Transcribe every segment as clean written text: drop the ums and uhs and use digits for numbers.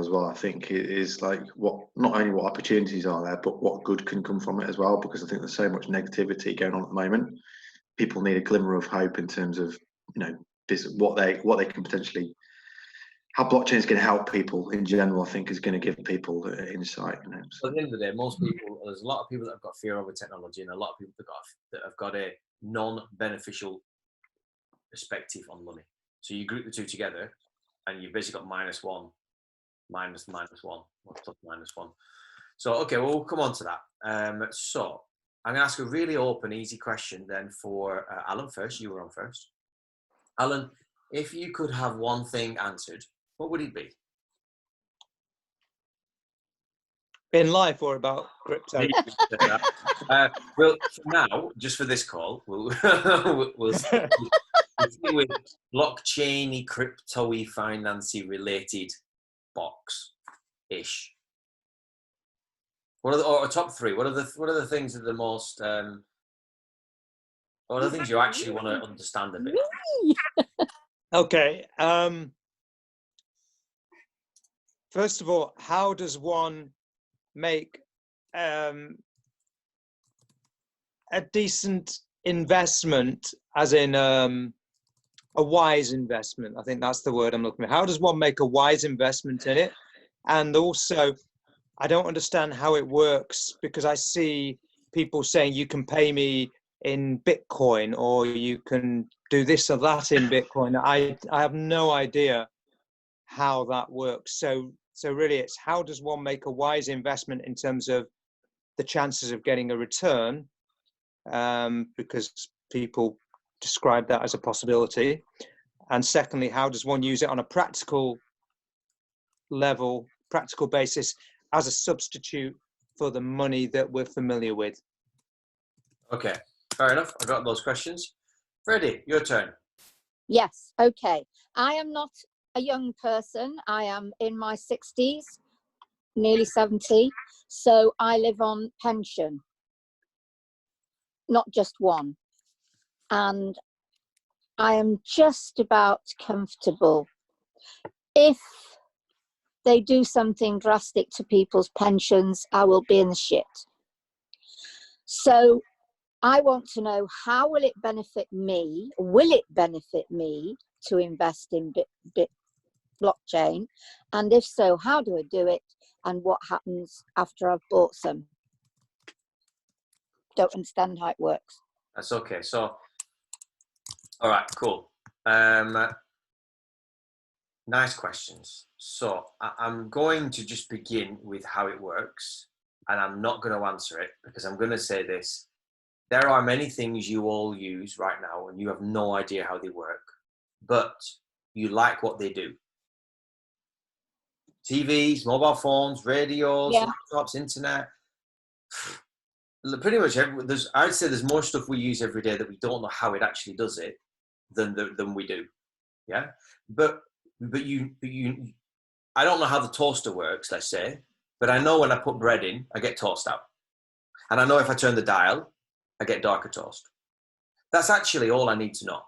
as well, I think, is like not only what opportunities are there, but what good can come from it as well. Because I think there's so much negativity going on at the moment. People need a glimmer of hope in terms of, what they can potentially, how blockchain is going to help people in general. I think is going to give people insight. So at the end of the day, most people, there's a lot of people that have got fear over technology, and a lot of people that have got a non-beneficial perspective on money. So you group the two together, and you've basically got -1, -1, or +1. So okay, well, we'll come on to that. So I'm going to ask a really open, easy question then for Alan first. You were on first. Alan, if you could have one thing answered, what would it be? In life or about crypto? Well, for now, just for this call, we'll stick with blockchain-y, crypto-y, financy related box-ish. What are the top three? What are the things that are the most? What are the things you actually want to understand a bit? Okay. First of all, how does one make a decent investment, as in a wise investment? I think that's the word I'm looking for. How does one make a wise investment in it? And also, I don't understand how it works, because I see people saying you can pay me in Bitcoin, or you can do this or that in Bitcoin. I have no idea how that works. So really, it's how does one make a wise investment in terms of the chances of getting a return, because people describe that as a possibility. And secondly, how does one use it on a practical level, practical basis, as a substitute for the money that we're familiar with? Okay, fair enough. I got those questions. Freddie, your turn. Yes, okay. I am not a young person. I am in my 60s, nearly 70. So I live on pension, not just one. And I am just about comfortable. If they do something drastic to people's pensions, I will be in the shit. So I want to know, how will it benefit me? Will it benefit me to invest in blockchain? And if so, how do I do it? And what happens after I've bought some? Don't understand how it works. That's okay. So, all right, cool. Nice questions. So I'm going to just begin with how it works, and I'm not going to answer it, because I'm going to say this. There are many things you all use right now and you have no idea how they work, but you like what they do. TVs, mobile phones, radios, laptops, internet. Pretty much I'd say there's more stuff we use every day that we don't know how it actually does it than we do. Yeah. But I don't know how the toaster works, let's say, but I know when I put bread in, I get toast out. And I know if I turn the dial, I get darker toast. That's actually all I need to know.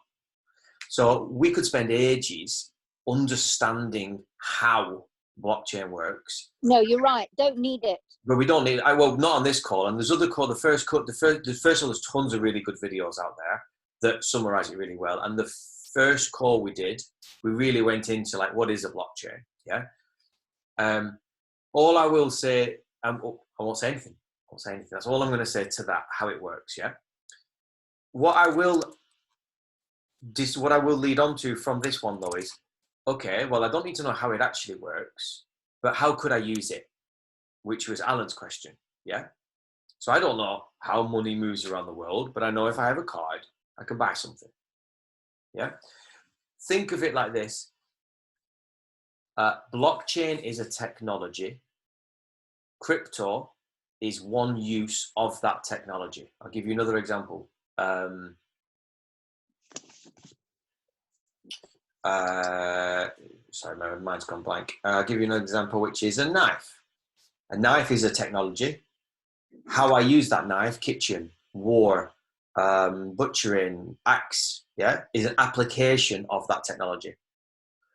So we could spend ages understanding how blockchain works. No, you're right. Don't need it. But we don't need it. Well, not on this call. And there's other call. The first one, there's tons of really good videos out there that summarize it really well. And the first call we did, we really went into like, what is a blockchain? Yeah. All I will say, I won't say anything. I won't say anything. That's all I'm going to say to that, how it works. Yeah. What I will lead on to from this one though is, okay, well, I don't need to know how it actually works, but how could I use it? Which was Alan's question. Yeah. So I don't know how money moves around the world, but I know if I have a card, I can buy something. Yeah. Think of it like this. Blockchain is a technology. Crypto is one use of that technology. I'll give you another example. Sorry, my mind's gone blank. I'll give you another example, which is a knife. A knife is a technology. How I use that knife, kitchen, war, butchering, axe, yeah, is an application of that technology.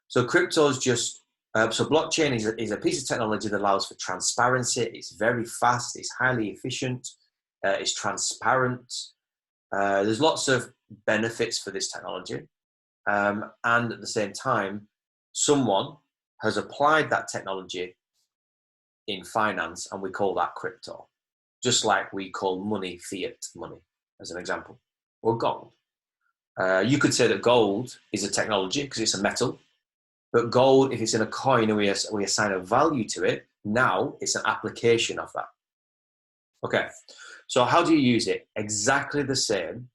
So crypto is just So blockchain is a piece of technology that allows for transparency. It's very fast. It's highly efficient. It's transparent. There's lots of benefits for this technology. And at the same time, someone has applied that technology in finance, and we call that crypto. Just like we call money fiat money, as an example, or gold. You could say that gold is a technology because it's a metal. But gold, if it's in a coin and we assign a value to it, now it's an application of that. Okay, so how do you use it? Exactly the same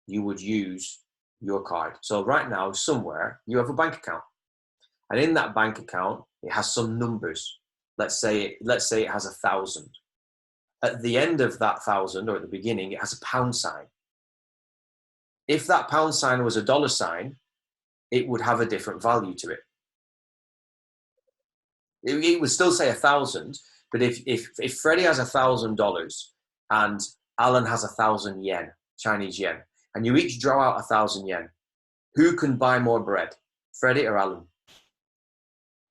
you would use your card. So right now, somewhere, you have a bank account. And in that bank account, it has some numbers. Let's say it has 1,000. At the end of that 1,000, or at the beginning, it has a pound sign. If that pound sign was a dollar sign, it would have a different value to it. It would still say 1,000, but if Freddie has $1,000 and Alan has 1,000 yen, Chinese yen, and you each draw out 1,000 yen, who can buy more bread, Freddie or Alan?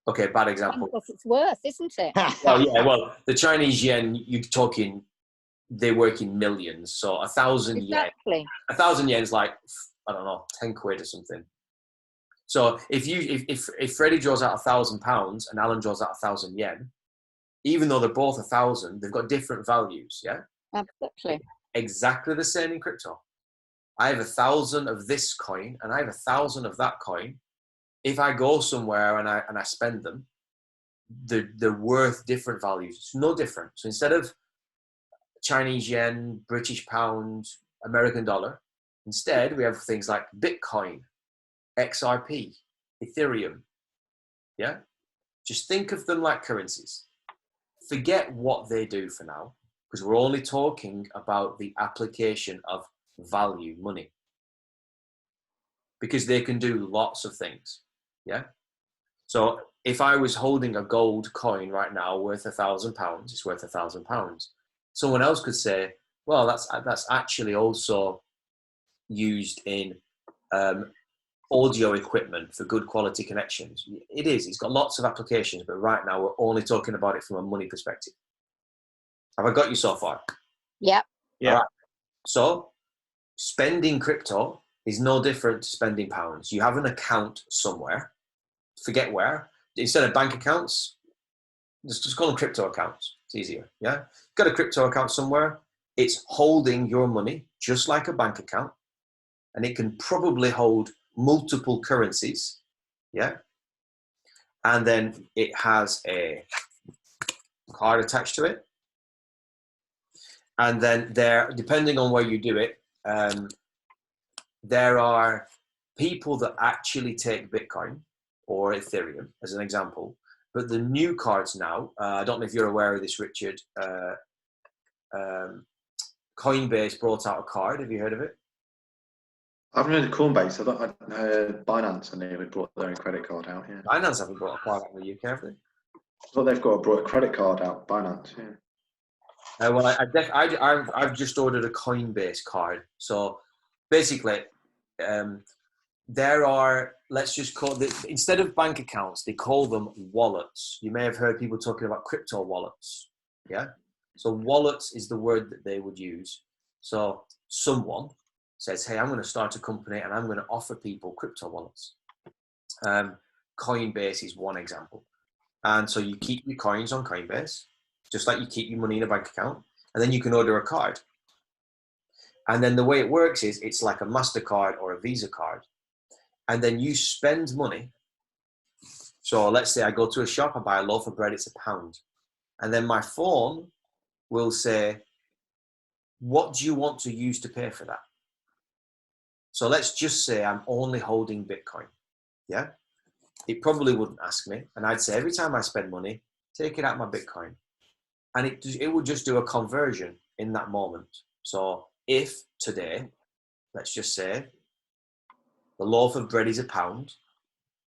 Okay, bad example. What it's worth, isn't it? Well, yeah, well, the Chinese yen, you're talking, they work in millions, so 1,000 yen. Exactly. 1,000 yen is like, I don't know, 10 quid or something. So if Freddie draws out £1,000 and Alan draws out 1,000 yen, even though they're both 1,000, they've got different values. Yeah, Absolutely. exactly the same in crypto. I have 1,000 of this coin and I have 1,000 of that coin. If I go somewhere and I spend them, they're worth different values. It's no different. So instead of Chinese yen, British pound, American dollar, instead we have things like Bitcoin, XRP, Ethereum. Yeah? Just think of them like currencies. Forget what they do for now, because we're only talking about the application of value, money. Because they can do lots of things. Yeah? So if I was holding a gold coin right now worth £1,000, it's worth £1,000. Someone else could say, well, that's actually also used in audio equipment for good quality connections. It is. It's got lots of applications, but right now we're only talking about it from a money perspective. Have I got you so far? Yep. Yeah. All right. So spending crypto is no different to spending pounds. You have an account somewhere. Forget where. Instead of bank accounts, just call them crypto accounts. It's easier. Yeah. Got a crypto account somewhere. It's holding your money just like a bank account, and it can probably hold multiple currencies. Yeah. And then it has a card attached to it. And then depending on where you do it, there are people that actually take Bitcoin or Ethereum as an example. But the new cards now, I don't know if you're aware of this, Richard. Coinbase brought out a card. Have you heard of it? I haven't heard of Coinbase. I thought I'd heard Binance, and they brought their own credit card out. Yeah. Binance haven't brought a card out in the UK, have they? I thought they've brought a credit card out. Binance. Yeah. Well, I've just ordered a Coinbase card. So basically, there are, let's just call it, instead of bank accounts, they call them wallets. You may have heard people talking about crypto wallets. Yeah. So wallets is the word that they would use. So someone says, hey, I'm going to start a company and I'm going to offer people crypto wallets. Coinbase is one example. And so you keep your coins on Coinbase, just like you keep your money in a bank account, and then you can order a card. And then the way it works is it's like a MasterCard or a Visa card. And then you spend money. So let's say I go to a shop, I buy a loaf of bread, it's £1. And then my phone will say, what do you want to use to pay for that? So let's just say I'm only holding Bitcoin. Yeah. It probably wouldn't ask me. And I'd say every time I spend money, take it out of my Bitcoin. And it would just do a conversion in that moment. So if today, let's just say the loaf of bread is £1,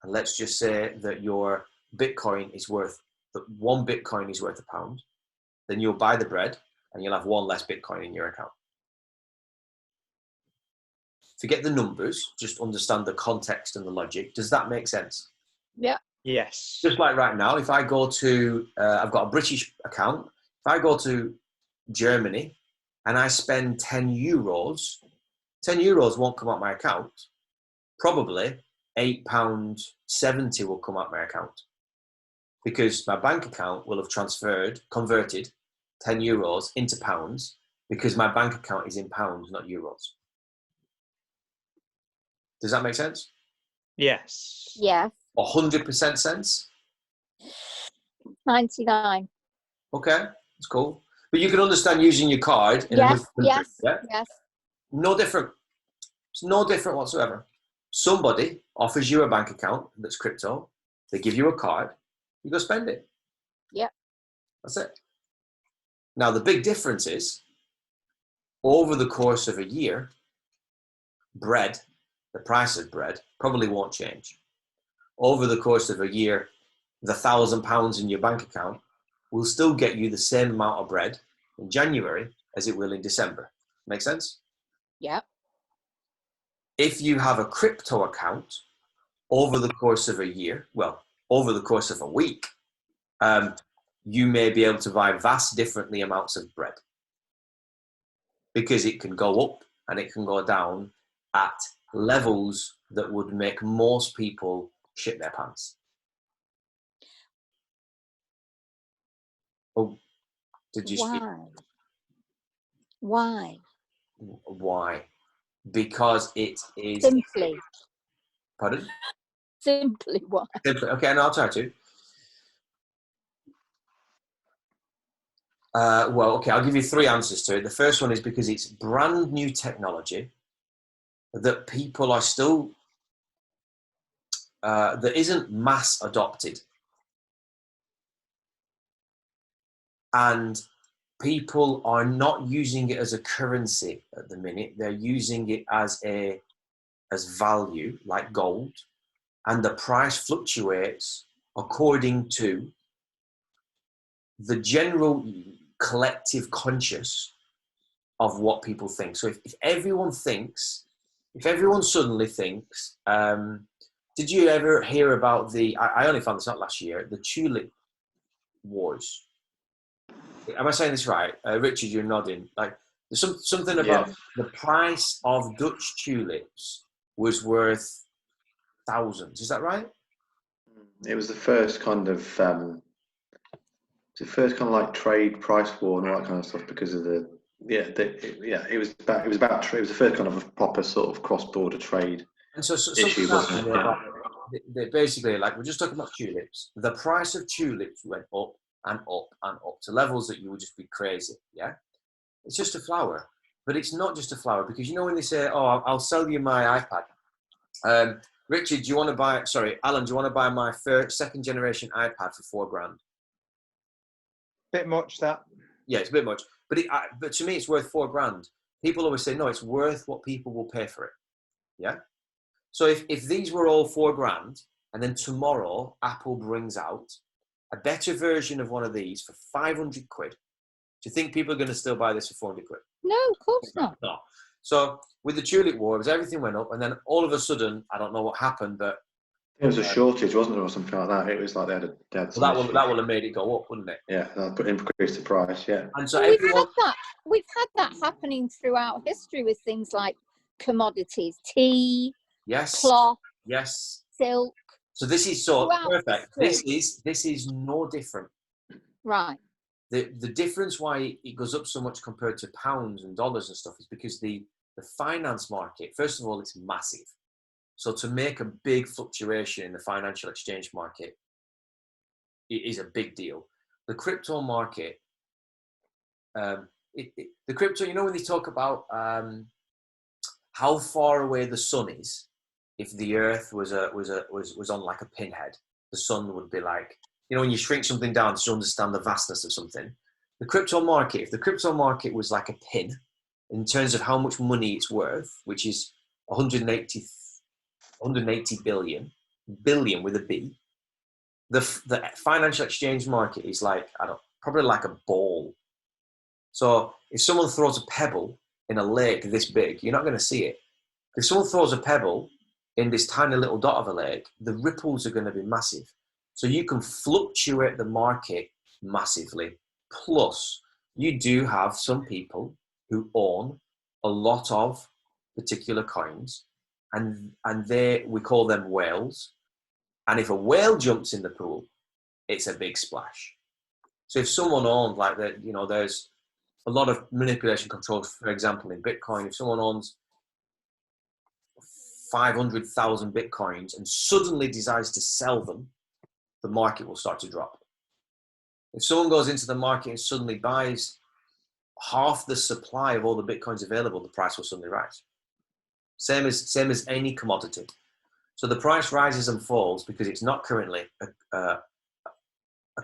and let's just say that your Bitcoin is worth, that one Bitcoin is worth £1, then you'll buy the bread and you'll have one less Bitcoin in your account. Forget the numbers, just understand the context and the logic. Does that make sense? Yeah. Yes. Just like right now, if I go to, I've got a British account. If I go to Germany and I spend 10 euros, 10 euros won't come out my account. Probably £8.70 will come out my account, because my bank account will have converted 10 euros into pounds, because my bank account is in pounds, not euros. Does that make sense? Yes. Yes. 100% sense? 99. Okay, that's cool. But you can understand using your card in Yes, another country, yes, yeah? yes. No different. It's no different whatsoever. Somebody offers you a bank account that's crypto. They give you a card. You go spend it. Yep. That's it. Now, the big difference is, over the course of a year, bread, the price of bread, probably won't change. Over the course of a year, the £1,000 in your bank account will still get you the same amount of bread in January as it will in December. Make sense? Yep. If you have a crypto account, over the course of a year, well, over the course of a week, you may be able to buy vast differently amounts of bread, because it can go up and it can go down at levels that would make most people shit their pants. Oh, did you speak? Why? Why? Because it is. Simply. Pardon? Simply why? Okay, and I'll try to. Well, okay, I'll give you 3 answers to it. The first one is because it's brand new technology that people are still, that isn't mass adopted. And people are not using it as a currency at the minute. They're using it as value, like gold. And the price fluctuates according to the general collective conscious of what people think. So if everyone suddenly thinks, did you ever hear about I only found this out last year, the tulip wars? Am I saying this right? Richard, you're nodding. Like, there's something about the price of Dutch tulips was worth thousands. Is that right? It was the first kind of like trade price war and all that kind of stuff, because of it was the first kind of a proper sort of cross-border trade And so issue, wasn't it? Yeah. They basically, like, we're just talking about tulips. The price of tulips went up and up and up to levels that you would just be crazy. Yeah, it's just a flower, but it's not just a flower, because you know when they say, "Oh, I'll sell you my iPad." Richard, do you want to buy? Sorry, Alan, do you want to buy my second generation iPad for £4,000? Bit much, that. Yeah, it's a bit much, but to me, it's worth £4,000. People always say, no, it's worth what people will pay for it. Yeah. So if these were all £4,000, and then tomorrow Apple brings out a better version of one of these for 500 quid, do you think people are going to still buy this for 400 quid? No, of course not. No. So with the tulip wars, everything went up, and then all of a sudden, I don't know what happened, but It was a shortage, wasn't there, or something like that? It was like they had well, that will have made it go up, wouldn't it? Yeah, that increased the price. Yeah. And so Well, we've had that happening throughout history with things like commodities, tea, yes, cloth, yes, silk. So this is perfect. This is no different. Right. The difference why it goes up so much compared to pounds and dollars and stuff is because the finance market, first of all, it's massive. So to make a big fluctuation in the financial exchange market, it is a big deal. The crypto market, the crypto, you know, when they talk about how far away the sun is, if the Earth was on like a pinhead, the sun would be like, you know, when you shrink something down to understand the vastness of something. The crypto market, if the crypto market was like a pin in terms of how much money it's worth, which is 180 billion with a B, the financial exchange market is like, probably like a ball. So if someone throws a pebble in a lake this big, you're not going to see it. If someone throws a pebble in this tiny little dot of a lake, the ripples are going to be massive. So you can fluctuate the market massively. Plus, you do have some people who own a lot of particular coins, and we call them whales. And if a whale jumps in the pool, it's a big splash. So if someone owns, like that, you know, there's a lot of manipulation controls. For example, in Bitcoin, if someone owns 500,000 Bitcoins and suddenly decides to sell them, the market will start to drop. If someone goes into the market and suddenly buys half the supply of all the Bitcoins available, the price will suddenly rise. Same as any commodity. So the price rises and falls because it's not currently a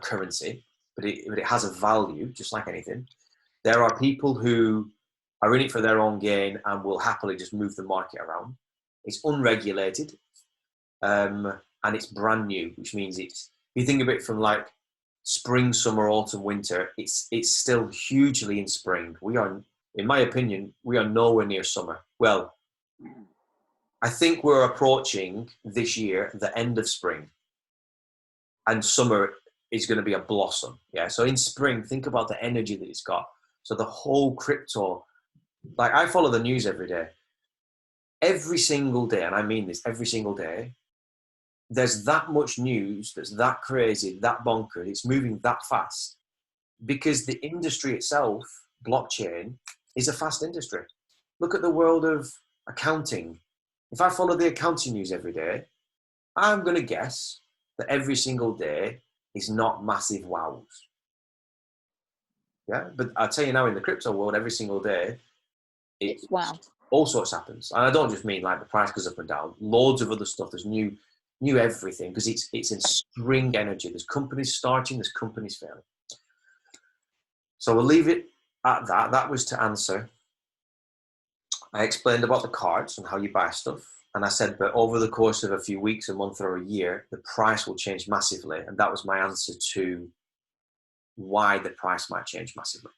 currency, but it has a value, just like anything. There are people who are in it for their own gain and will happily just move the market around. It's unregulated, and it's brand new, which means it's, if you think of it from like spring, summer, autumn, winter, it's still hugely in spring. We are, in my opinion, we are nowhere near summer. Well, I think we're approaching this year the end of spring, and summer is going to be a blossom. Yeah. So in spring, think about the energy that it's got. So the whole crypto, like I follow the news every day. Every single day, and I mean this, every single day, there's that much news that's that crazy, that bonkers, it's moving that fast, because the industry itself, blockchain, is a fast industry. Look at the world of accounting. If I follow the accounting news every day, I'm going to guess that every single day is not massive wows. Yeah, but I'll tell you now, in the crypto world, every single day, It's wow. All sorts happens. And I don't just mean like the price goes up and down, loads of other stuff. There's new everything, because it's in spring energy. There's companies starting, there's companies failing. So we'll leave it at that. That was to answer. I explained about the cards and how you buy stuff. And I said, but over the course of a few weeks, a month, or a year, the price will change massively. And that was my answer to why the price might change massively.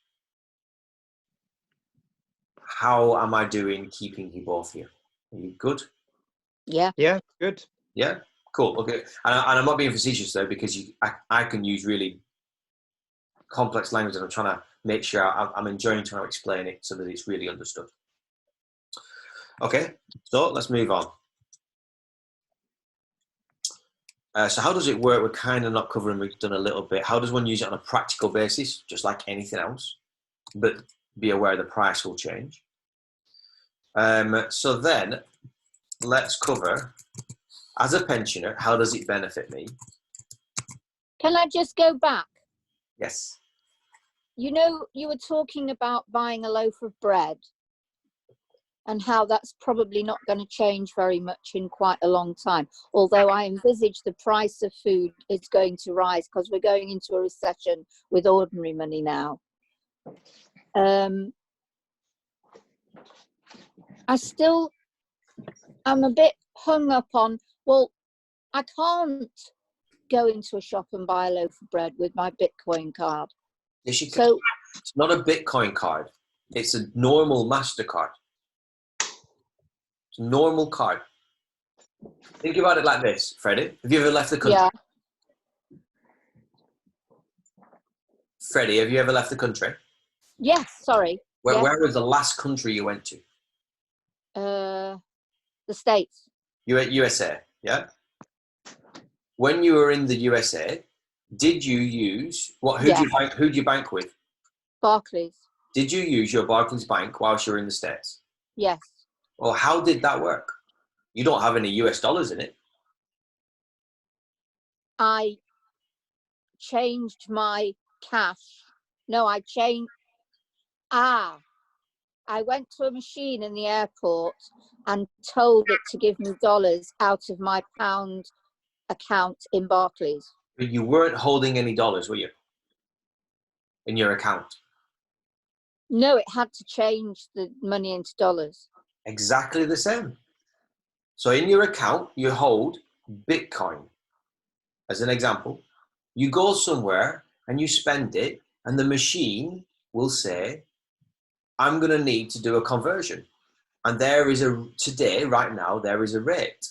How am I doing keeping you both here? Are you good? Yeah. Yeah, good. Yeah, cool. Okay. And I'm not being facetious though, because I can use really complex language, and I'm trying to make sure I'm enjoying trying to explain it so that it's really understood. Okay, so let's move on. So how does it work? We're kind of not covering, we've done a little bit. How does one use it on a practical basis, just like anything else, but be aware the price will change? So then let's cover, as a pensioner, how does it benefit me? Can I just go back? Yes. You know, you were talking about buying a loaf of bread and how that's probably not going to change very much in quite a long time. Although I envisage the price of food is going to rise because we're going into a recession with ordinary money now. I'm a bit hung up on, well, I can't go into a shop and buy a loaf of bread with my Bitcoin card. Yes, you can. So it's not a Bitcoin card. It's a normal MasterCard. It's a normal card. Think about it like this, Freddie. Have you ever left the country? yeah, Freddie, have you ever left the country? yes, sorry. Where was the last country you went to? The States. You were at USA, yeah? When you were in the USA, did you use, who do you bank with? Barclays. Did you use your Barclays bank whilst you were in the States? Yes. Well, how did that work? You don't have any US dollars in it. I changed my cash. No, I went to a machine in the airport and told it to give me dollars out of my pound account in Barclays. But you weren't holding any dollars, were you? In your account? No, it had to change the money into dollars. Exactly the same. So in your account, you hold Bitcoin. As an example, you go somewhere and you spend it, and the machine will say, I'm going to need to do a conversion. And today, right now, there is a rate.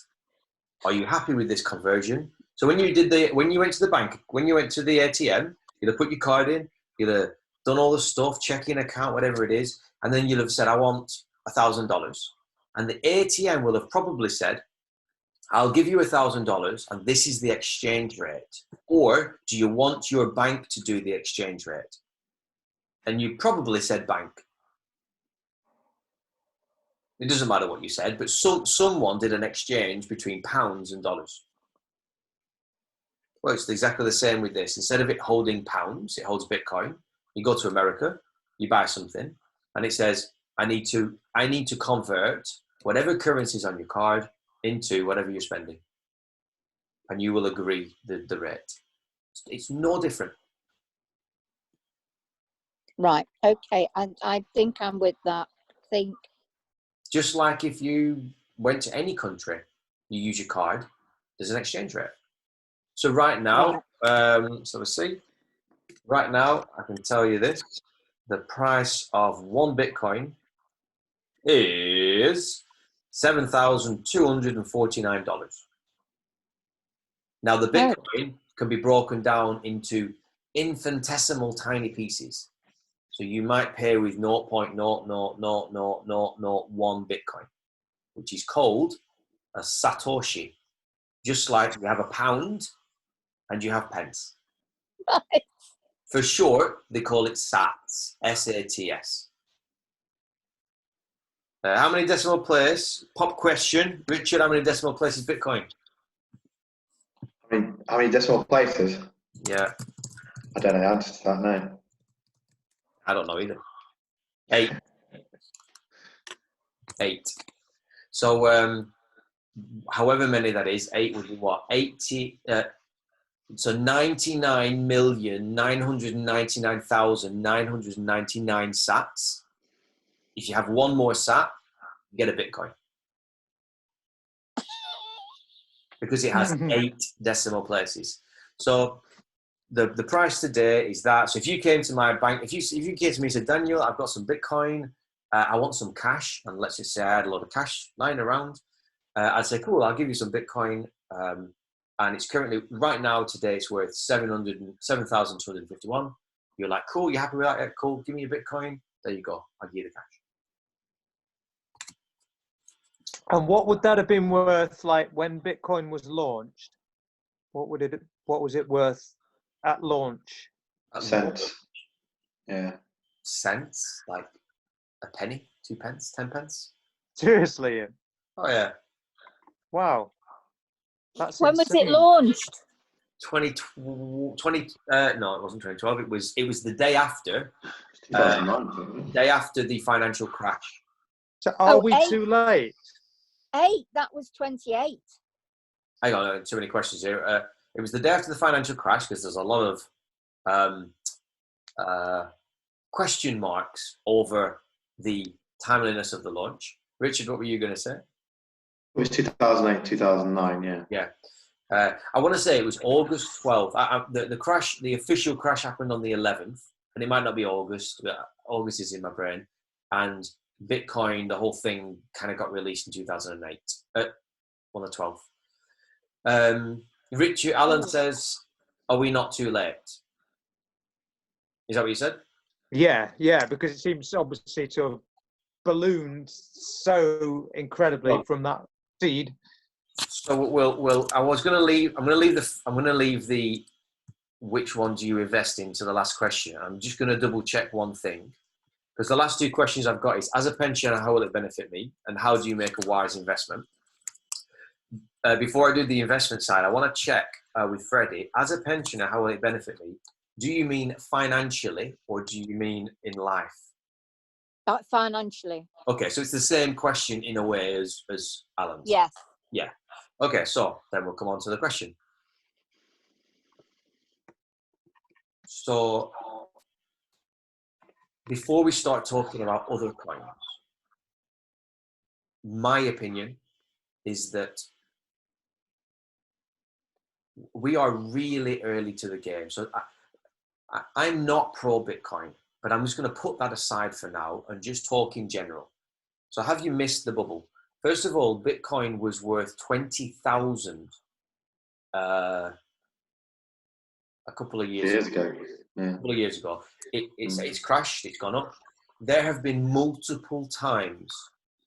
Are you happy with this conversion? So when you went to the bank, when you went to the ATM, you'll have put your card in, you'll have done all the stuff, checking account, whatever it is, and then you'll have said, I want $1,000. And the ATM will have probably said, I'll give you $1,000 and this is the exchange rate. Or do you want your bank to do the exchange rate? And you probably said bank. It doesn't matter what you said, but someone did an exchange between pounds and dollars. Well, it's exactly the same with this. Instead of it holding pounds, it holds Bitcoin. You go to America, you buy something, and it says, I need to convert whatever currencies on your card into whatever you're spending. And you will agree the rate. It's no different. Right. Okay. And I think I'm with that. Just like if you went to any country, you use your card, there's an exchange rate. So right now, so let's see. Right now, I can tell you this. The price of one Bitcoin is $7,249. Now, the Bitcoin can be broken down into infinitesimal tiny pieces. So you might pay with 0.0000001 Bitcoin, which is called a Satoshi. Just like you have a pound and you have pence. Right. For short, they call it SATs, S-A-T-S. How many decimal place? Pop question. Richard, how many decimal places Bitcoin? How many decimal places? Yeah. I don't know the answer to that, no. I don't know either. 8. 8. So, however many that is, 8 would be what? 80. So 99,999,999 sats. If you have one more sat, you get a Bitcoin. Because it has 8 decimal places. So the price today is that. So if you came to my bank, if you came to me and said, Daniel, I've got some Bitcoin, I want some cash, and let's just say I had a lot of cash lying around, I'd say, cool, I'll give you some Bitcoin. And it's currently, right now, today, it's worth 7,251. You're like, cool, you happy with that? Yeah, cool, give me your Bitcoin. There you go, I'll give you the cash. And what would that have been worth, like when Bitcoin was launched? What was it worth at launch? Cents. Yeah. Cents? Like a penny, 2 pence, 10 pence? Seriously, Ian? Oh, yeah. Wow. That's When was it insane. launched? 2020, no, it wasn't 2012. It was the day after. 2009. Day after the financial crash. So are we too late? 8. That was 28. Hang on, too many questions here. It was the day after the financial crash because there's a lot of question marks over the timeliness of the launch. Richard, what were you going to say? It was 2008, 2009, yeah. Yeah. I want to say it was August 12th. The crash, the official crash happened on the 11th, and it might not be August, but August is in my brain. And Bitcoin, the whole thing kind of got released in 2008, on the 12th. Richard, Alan says, are we not too late? Is that what you said? Yeah, because it seems obviously to have ballooned so incredibly from that seed. So I'm going to leave the which one do you invest in to the last question. I'm just going to double check one thing, because the last 2 questions I've got is, as a pensioner, how will it benefit me, and how do you make a wise investment? Before I do the investment side, I want to check with Freddie, as a pensioner, how will it benefit me? Do you mean financially, or do you mean in life? Financially. Okay, so it's the same question in a way as Alan's. Yes. Yeah. Okay, so then we'll come on to the question. So before we start talking about other coins, my opinion is that we are really early to the game. So I'm not pro Bitcoin, but I'm just going to put that aside for now and just talk in general. So have you missed the bubble? First of all, Bitcoin was worth 20,000 a couple of years Years ago. a Yeah. couple of years ago. It's crashed. It's gone up. There have been multiple times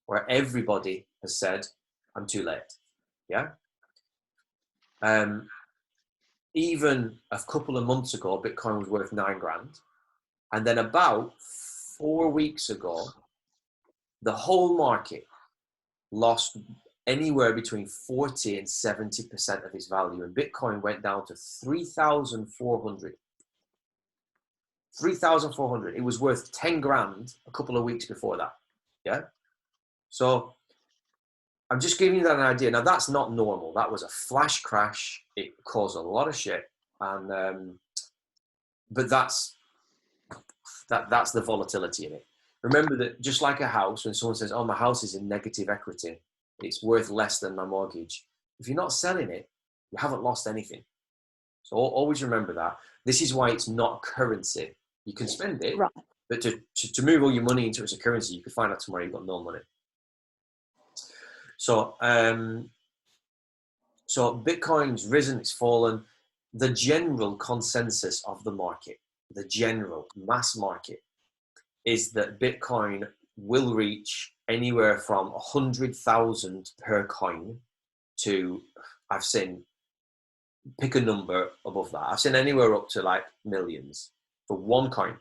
where everybody has said, "I'm too late." Yeah. Even a couple of months ago, Bitcoin was worth $9,000, and then about 4 weeks ago, the whole market lost anywhere between 40 and 70% of its value, and Bitcoin went down to 3,400. 3,400. It was worth 10 grand a couple of weeks before that. Yeah. So I'm just giving you that an idea. Now that's not normal. That was a flash crash. It caused a lot of shit, and but that's the volatility in it. Remember that just like a house, when someone says, "Oh, my house is in negative equity, it's worth less than my mortgage." If you're not selling it, you haven't lost anything. So always remember that. This is why it's not currency. You can spend it, Right. but to move all your money into it as a currency, you could find out tomorrow you've got no money. So so Bitcoin's risen, it's fallen. The general consensus of the market, the general mass market, is that Bitcoin will reach anywhere from 100,000 per coin to, I've seen, pick a number above that. I've seen anywhere up to like millions for one coin.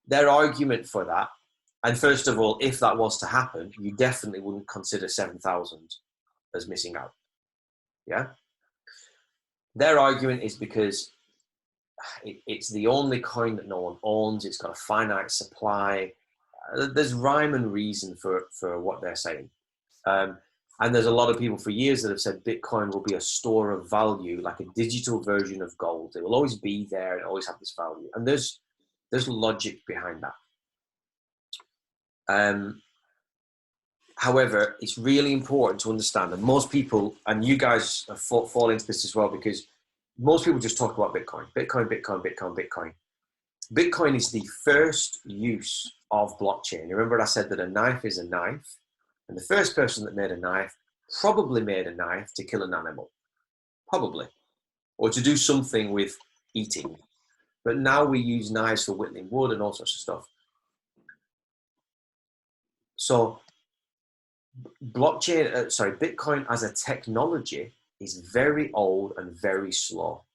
Their argument for that, and first of all, if that was to happen, you definitely wouldn't consider 7,000 as missing out. Yeah. Their argument is because it's the only coin that no one owns. It's got a finite supply. There's rhyme and reason for what they're saying. And there's a lot of people for years that have said Bitcoin will be a store of value, like a digital version of gold. It will always be there and always have this value. And there's logic behind that. However, it's really important to understand, and most people, and you guys fall into this as well, because most people just talk about Bitcoin. Bitcoin, Bitcoin, Bitcoin, Bitcoin. Bitcoin is the first use of blockchain. Remember I said that a knife is a knife, and the first person that made a knife probably made a knife to kill an animal, probably, or to do something with eating. But now we use knives for whittling wood and all sorts of stuff. So Bitcoin as a technology is very old and very slow.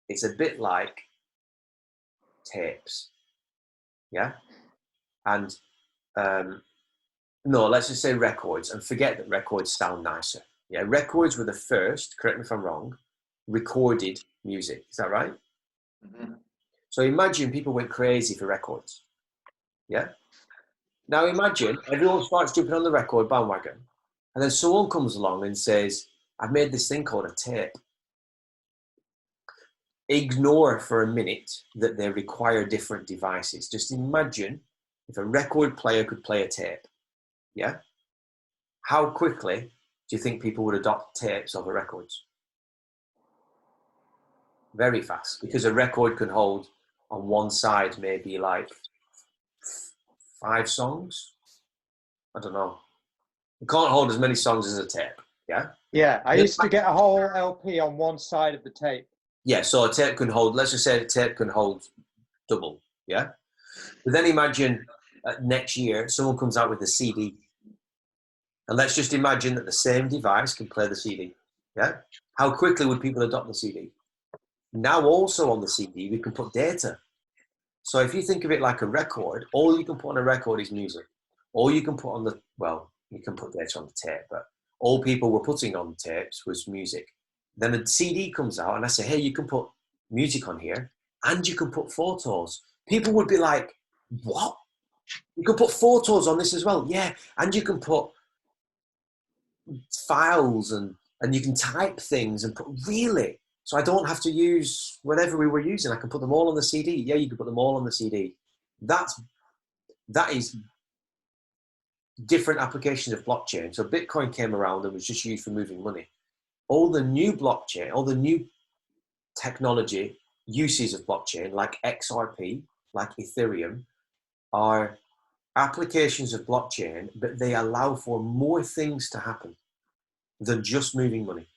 It's a bit like tapes, yeah? And no, let's just say records, and forget that records sound nicer. Yeah, records were the first, correct me if I'm wrong, recorded music. Is that right? Mm-hmm. So imagine people went crazy for records. Yeah? Now imagine everyone starts jumping on the record bandwagon, and then someone comes along and says, "I've made this thing called a tape." Ignore for a minute that they require different devices. Just imagine if a record player could play a tape. Yeah? How quickly do you think people would adopt tapes over records? Very fast, because a record can hold on one side maybe like 5 songs. I don't know. It can't hold as many songs as a tape. Yeah. Yeah, I used to get a whole LP on one side of the tape. Yeah, so a tape can hold, let's just say a tape can hold double. Yeah. But then imagine next year someone comes out with a CD. And let's just imagine that the same device can play the CD. Yeah. How quickly would people adopt the CD? Now also on the CD, we can put data. So if you think of it like a record, all you can put on a record is music. All you can put on you can put data on the tape, but all people were putting on tapes was music. Then the CD comes out and I say, hey, you can put music on here and you can put photos. People would be like, what? You can put photos on this as well? Yeah, and you can put files and you can type things and put, really? So I don't have to use whatever we were using. I can put them all on the CD. Yeah, you can put them all on the CD. That is different applications of blockchain. So Bitcoin came around and was just used for moving money. All the new blockchain, all the new technology uses of blockchain, like XRP, like Ethereum, are applications of blockchain, but they allow for more things to happen than just moving money.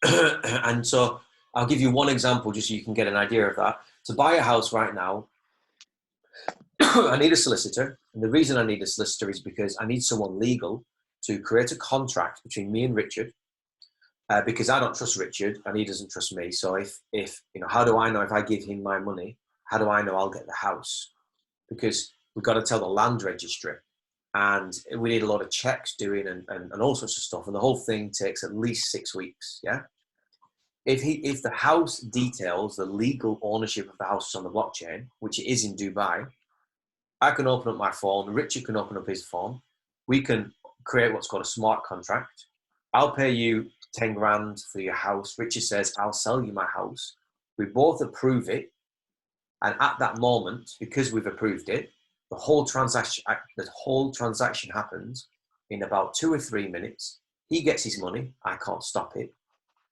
And so I'll give you one example just so you can get an idea of that. To buy a house right now, I need a solicitor. And the reason I need a solicitor is because I need someone legal to create a contract between me and Richard, because I don't trust Richard and he doesn't trust me. So if you know, how do I know if I give him my money, how do I know I'll get the house? Because we've got to tell the land registry, and we need a lot of checks doing and all sorts of stuff. And the whole thing takes at least 6 weeks. Yeah. If the house details, the legal ownership of the house is on the blockchain, which it is in Dubai, I can open up my phone, Richard can open up his phone. We can create what's called a smart contract. I'll pay you 10 grand for your house. Richard says, I'll sell you my house. We both approve it. And at that moment, because we've approved it, the whole transaction happens in about 2 or 3 minutes. He gets his money. I can't stop it.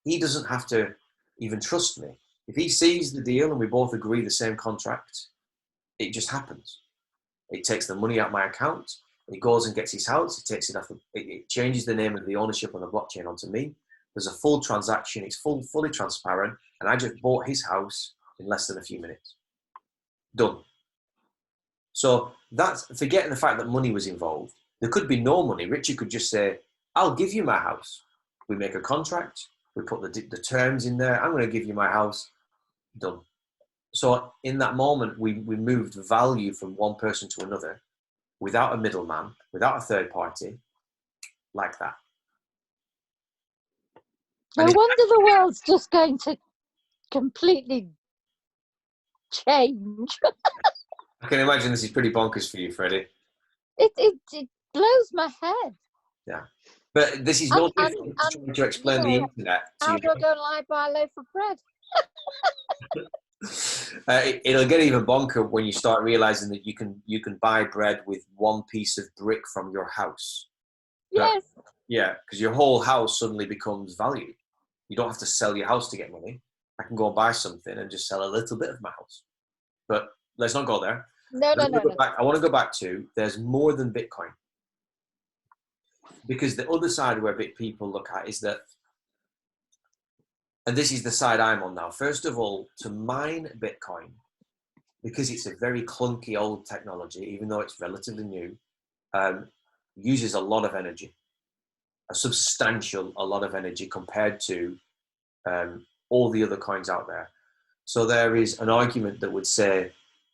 He doesn't have to even trust me. If he sees the deal and we both agree the same contract, it just happens. It takes the money out of my account. He goes and gets his house. It takes it off. It changes the name of the ownership on the blockchain onto me. There's a full transaction. It's fully transparent. And I just bought his house in less than a few minutes. Done. So that's forgetting the fact that money was involved. There could be no money. Richard could just say, I'll give you my house. We make a contract. We put the terms in there. I'm going to give you my house. Done. So in that moment, we moved value from one person to another without a middleman, without a third party, like that. No wonder the world's just going to completely change. I can imagine this is pretty bonkers for you, Freddie. It blows my head. Yeah. But this is no different to trying to explain the internet to How you. do I go and lie buy a loaf of bread? It'll get even bonker when you start realizing that you can buy bread with one piece of brick from your house. Yes. Yeah, because your whole house suddenly becomes value. You don't have to sell your house to get money. I can go and buy something and just sell a little bit of my house. But let's not go there. No. I want to go back to there's more than Bitcoin. Because the other side where people look at is that, and this is the side I'm on now. First of all, to mine Bitcoin, because it's a very clunky old technology, even though it's relatively new, uses a lot of energy, a lot of energy compared to all the other coins out there. So there is an argument that would say,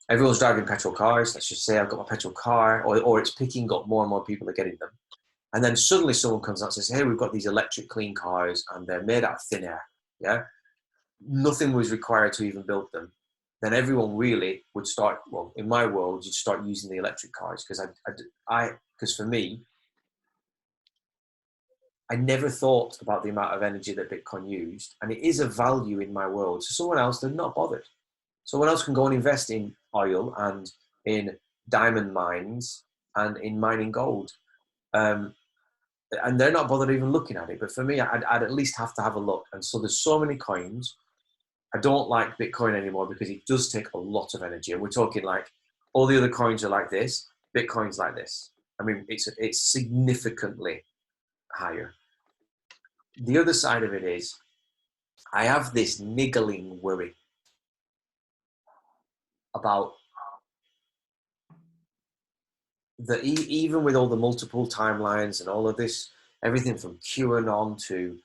everyone's driving petrol cars. Let's just say I've got my petrol car, or it's picking up more and more people are getting them. And then suddenly someone comes out and says, hey, we've got these electric clean cars and they're made out of thin air. Yeah. Nothing was required to even build them. Then everyone really would start, well, in my world, you'd start using the electric cars because for me, I never thought about the amount of energy that Bitcoin used. And it is a value in my world. So someone else, they're not bothered. Someone else can go and invest in oil and in diamond mines and in mining gold. And they're not bothered even looking at it. But for me, I'd at least have to have a look. And so there's so many coins. I don't like Bitcoin anymore because it does take a lot of energy. And we're talking like all the other coins are like this. Bitcoin's like this. I mean, it's significantly higher. The other side of it is I have this niggling worry about that even with all the multiple timelines and all of this, everything from QAnon to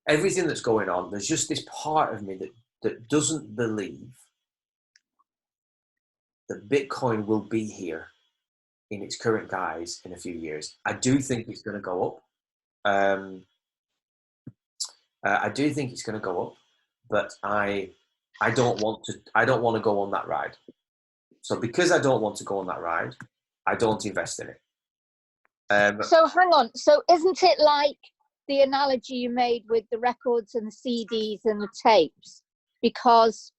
everything that's going on, there's just this part of me that doesn't believe that Bitcoin will be here in its current guise in a few years. I do think it's going to go up. I do think it's going to go up, but I don't want to go on that ride. So because I don't want to go on that ride, I don't invest in it. So hang on. So isn't it like the analogy you made with the records and the CDs and the tapes? Because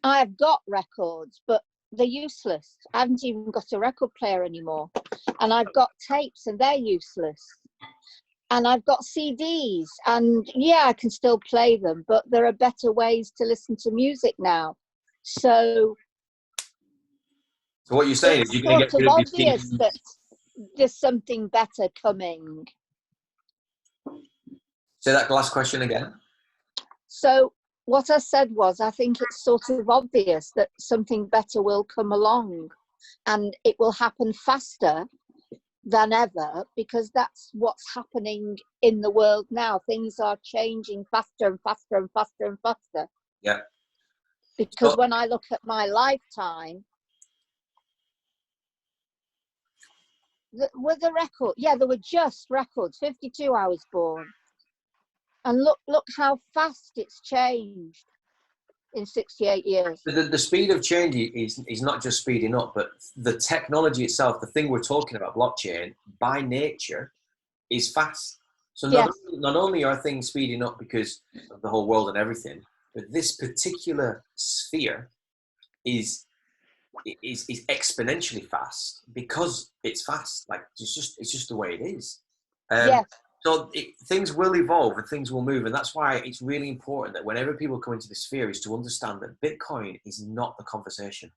I've got records, but they're useless. I haven't even got a record player anymore. And I've got tapes and they're useless. And I've got CDs and yeah, I can still play them, but there are better ways to listen to music now. So what you're saying is you're going to get rid of these obvious that there's something better coming. Say that last question again. So what I said was, I think it's sort of obvious that something better will come along, and it will happen faster than ever, because that's what's happening in the world now. Things are changing faster and faster and faster and faster. Yeah. Because when I look at my lifetime, were the record, yeah, there were just records. 52, I was born, and look how fast it's changed in 68 years. The speed of change is not just speeding up, but the technology itself, the thing we're talking about, blockchain, by nature, is fast. So not only are things speeding up because of the whole world and everything, but this particular sphere is exponentially fast because it's fast. Like it's just the way it is. Yes. So things will evolve and things will move, and that's why it's really important that whenever people come into the sphere is to understand that Bitcoin is not the conversation.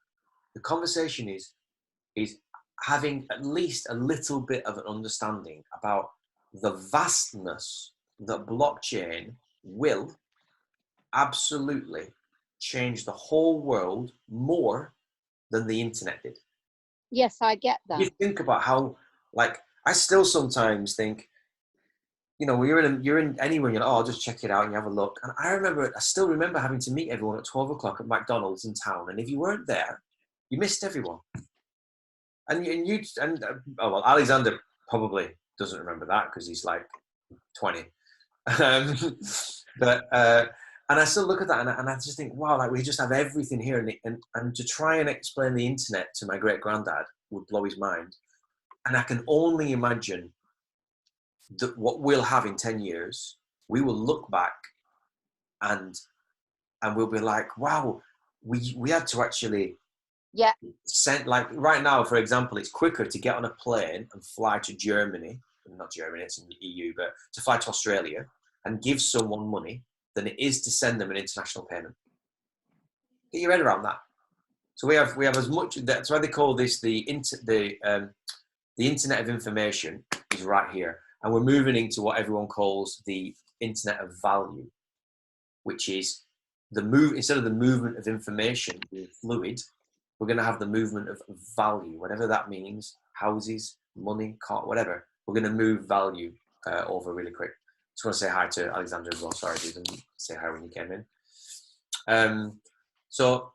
The conversation is having at least a little bit of an understanding about the vastness that blockchain will absolutely change the whole world more than the internet did. Yes, I get that. You think about how, like, I still sometimes think, you know, you're in anywhere, you're like, oh, I'll just check it out and you have a look. And I still remember having to meet everyone at 12 o'clock at McDonald's in town. And if you weren't there, you missed everyone. Well, Alexander probably doesn't remember that because he's like 20. And I still look at that and I just think, wow, like we just have everything here. And to try and explain the internet to my great granddad would blow his mind. And I can only imagine that what we'll have in 10 years, we will look back and we'll be like, wow, we had to actually send, like right now, for example, it's quicker to get on a plane and fly to Germany, not Germany, it's in the EU, but to fly to Australia and give someone money than it is to send them an international payment. Get your head around that. So we have as much, that's why they call this the Internet of Information is right here. And we're moving into what everyone calls the Internet of Value, which is instead of the movement of information being fluid, we're going to have the movement of value, whatever that means, houses, money, car, whatever. We're going to move value over really quick. Just want to say hi to Alexander as well. Sorry, I didn't say hi when you came in. So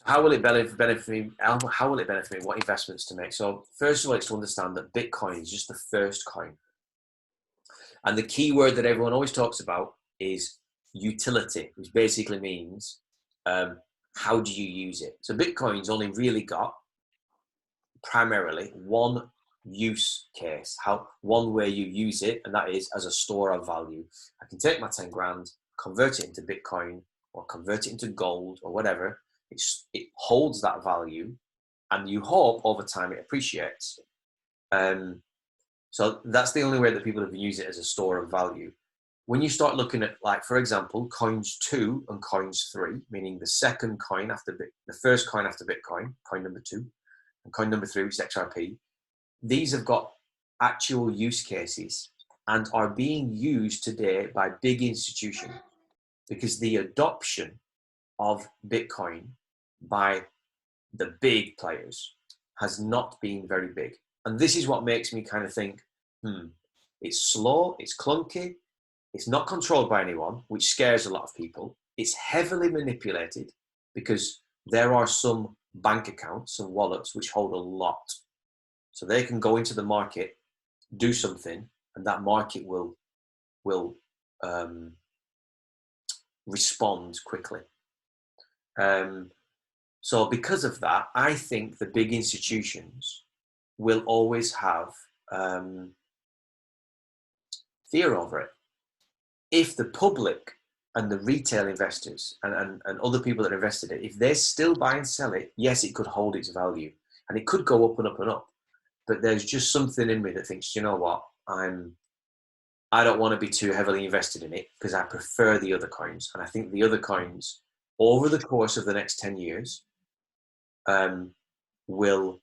how will it benefit me? How will it benefit me? What investments to make? So first of all, it's to understand that Bitcoin is just the first coin. And the key word that everyone always talks about is utility, which basically means how do you use it? So Bitcoin's only really got primarily one use case, one way you use it, and that is as a store of value. I can take my 10 grand, convert it into Bitcoin or convert it into gold or whatever. It holds that value and you hope over time it appreciates. So that's the only way that people have used it as a store of value. When you start looking at, like, for example, coins 2 and coins 3, meaning the second coin after the first coin after Bitcoin, coin number 2, and coin number 3, which is XRP, these have got actual use cases and are being used today by big institutions because the adoption of Bitcoin by the big players has not been very big. And this is what makes me kind of think, it's slow, it's clunky, it's not controlled by anyone, which scares a lot of people. It's heavily manipulated because there are some bank accounts, some wallets, which hold a lot. So they can go into the market, do something, and that market will respond quickly. So because of that, I think the big institutions will always have fear over it. If the public and the retail investors and other people that invested it, if they still buy and sell it, yes, it could hold its value and it could go up and up and up. But there's just something in me that thinks, you know what, I don't want to be too heavily invested in it because I prefer the other coins. And I think the other coins over the course of the next 10 years will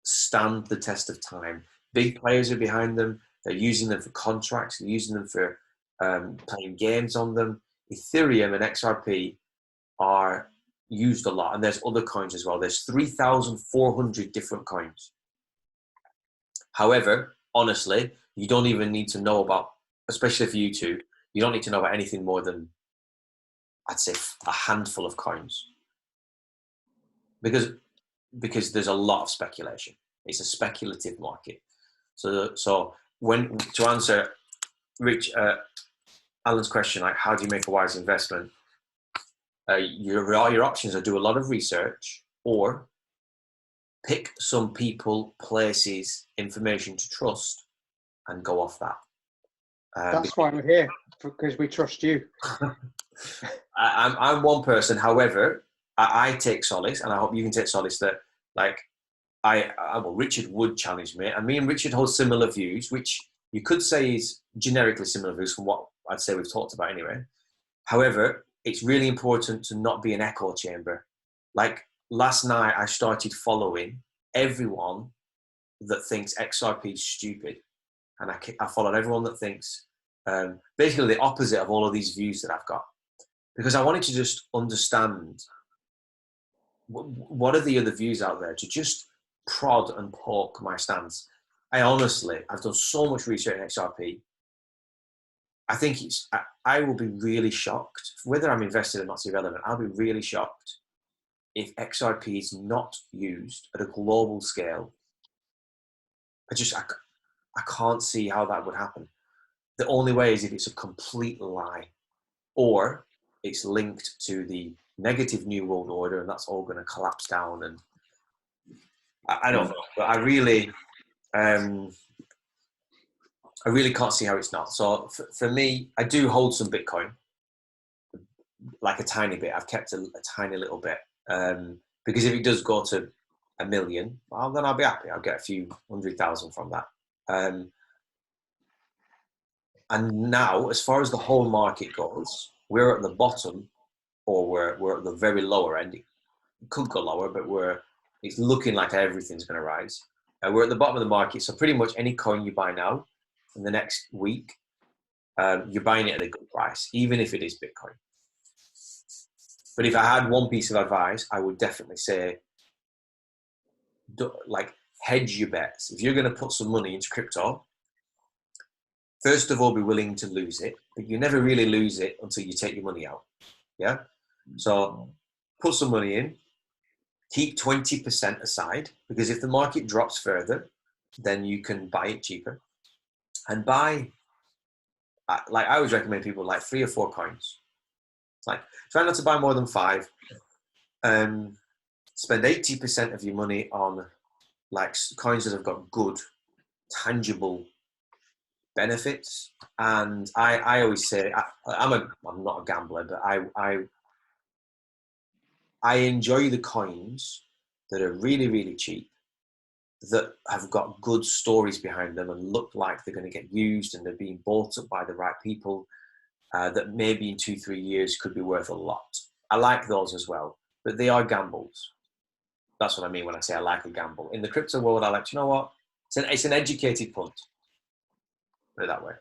stand the test of time. Big players are behind them. They're using them for contracts. They're using them for playing games on them. Ethereum and XRP are used a lot, and there's other coins as well. There's 3,400 different coins. However, honestly, you don't even need to know about, especially for you two, you don't need to know about anything more than, I'd say, a handful of coins, because there's a lot of speculation. It's a speculative market. So when, to answer Alan's question, like how do you make a wise investment? Your options are do a lot of research, or pick some people, places, information to trust, and go off that. That's why we're here, because we trust you. I'm one person. However, I take solace, and I hope you can take solace that, like, well, Richard would challenge me, and me and Richard hold similar views, which you could say is generically similar views from what I'd say we've talked about anyway. However, it's really important to not be an echo chamber. Like last night, I started following everyone that thinks XRP is stupid, and I followed everyone that thinks basically the opposite of all of these views that I've got, because I wanted to just understand what are the other views out there, to just prod and poke my stance. I've done so much research in XRP. I think I will be really shocked, whether I'm invested or not is irrelevant. I'll be really shocked if XRP is not used at a global scale. I can't see how that would happen. The only way is if it's a complete lie, or it's linked to the negative New World Order, and that's all going to collapse down. And I don't know, but I really can't see how it's not. So for me, I do hold some Bitcoin, like a tiny bit. I've kept a tiny little bit, because if it does go to 1 million, well, then I'll be happy. I'll get a few 100,000 from that. And now, as far as the whole market goes, we're at the bottom, or we're at the very lower end. It could go lower, but it's looking like everything's going to rise. We're at the bottom of the market, so pretty much any coin you buy now, in the next week, you're buying it at a good price, even if it is Bitcoin. But if I had one piece of advice, I would definitely say, like, hedge your bets. If you're going to put some money into crypto, first of all, be willing to lose it, but you never really lose it until you take your money out. Yeah. So put some money in, keep 20% aside, because if the market drops further, then you can buy it cheaper. And buy, like I always recommend people, like 3 or 4 coins. Like, try not to buy more than 5. Spend 80% of your money on like coins that have got good, tangible benefits. And I always say, I'm not a gambler, but I enjoy the coins that are really, really cheap, that have got good stories behind them and look like they're going to get used and they're being bought up by the right people, that maybe in 2-3 years could be worth a lot. I like those as well, but they are gambles. That's what I mean when I say I like a gamble. In the crypto world, I like, you know what? It's an educated punt. Put it that way.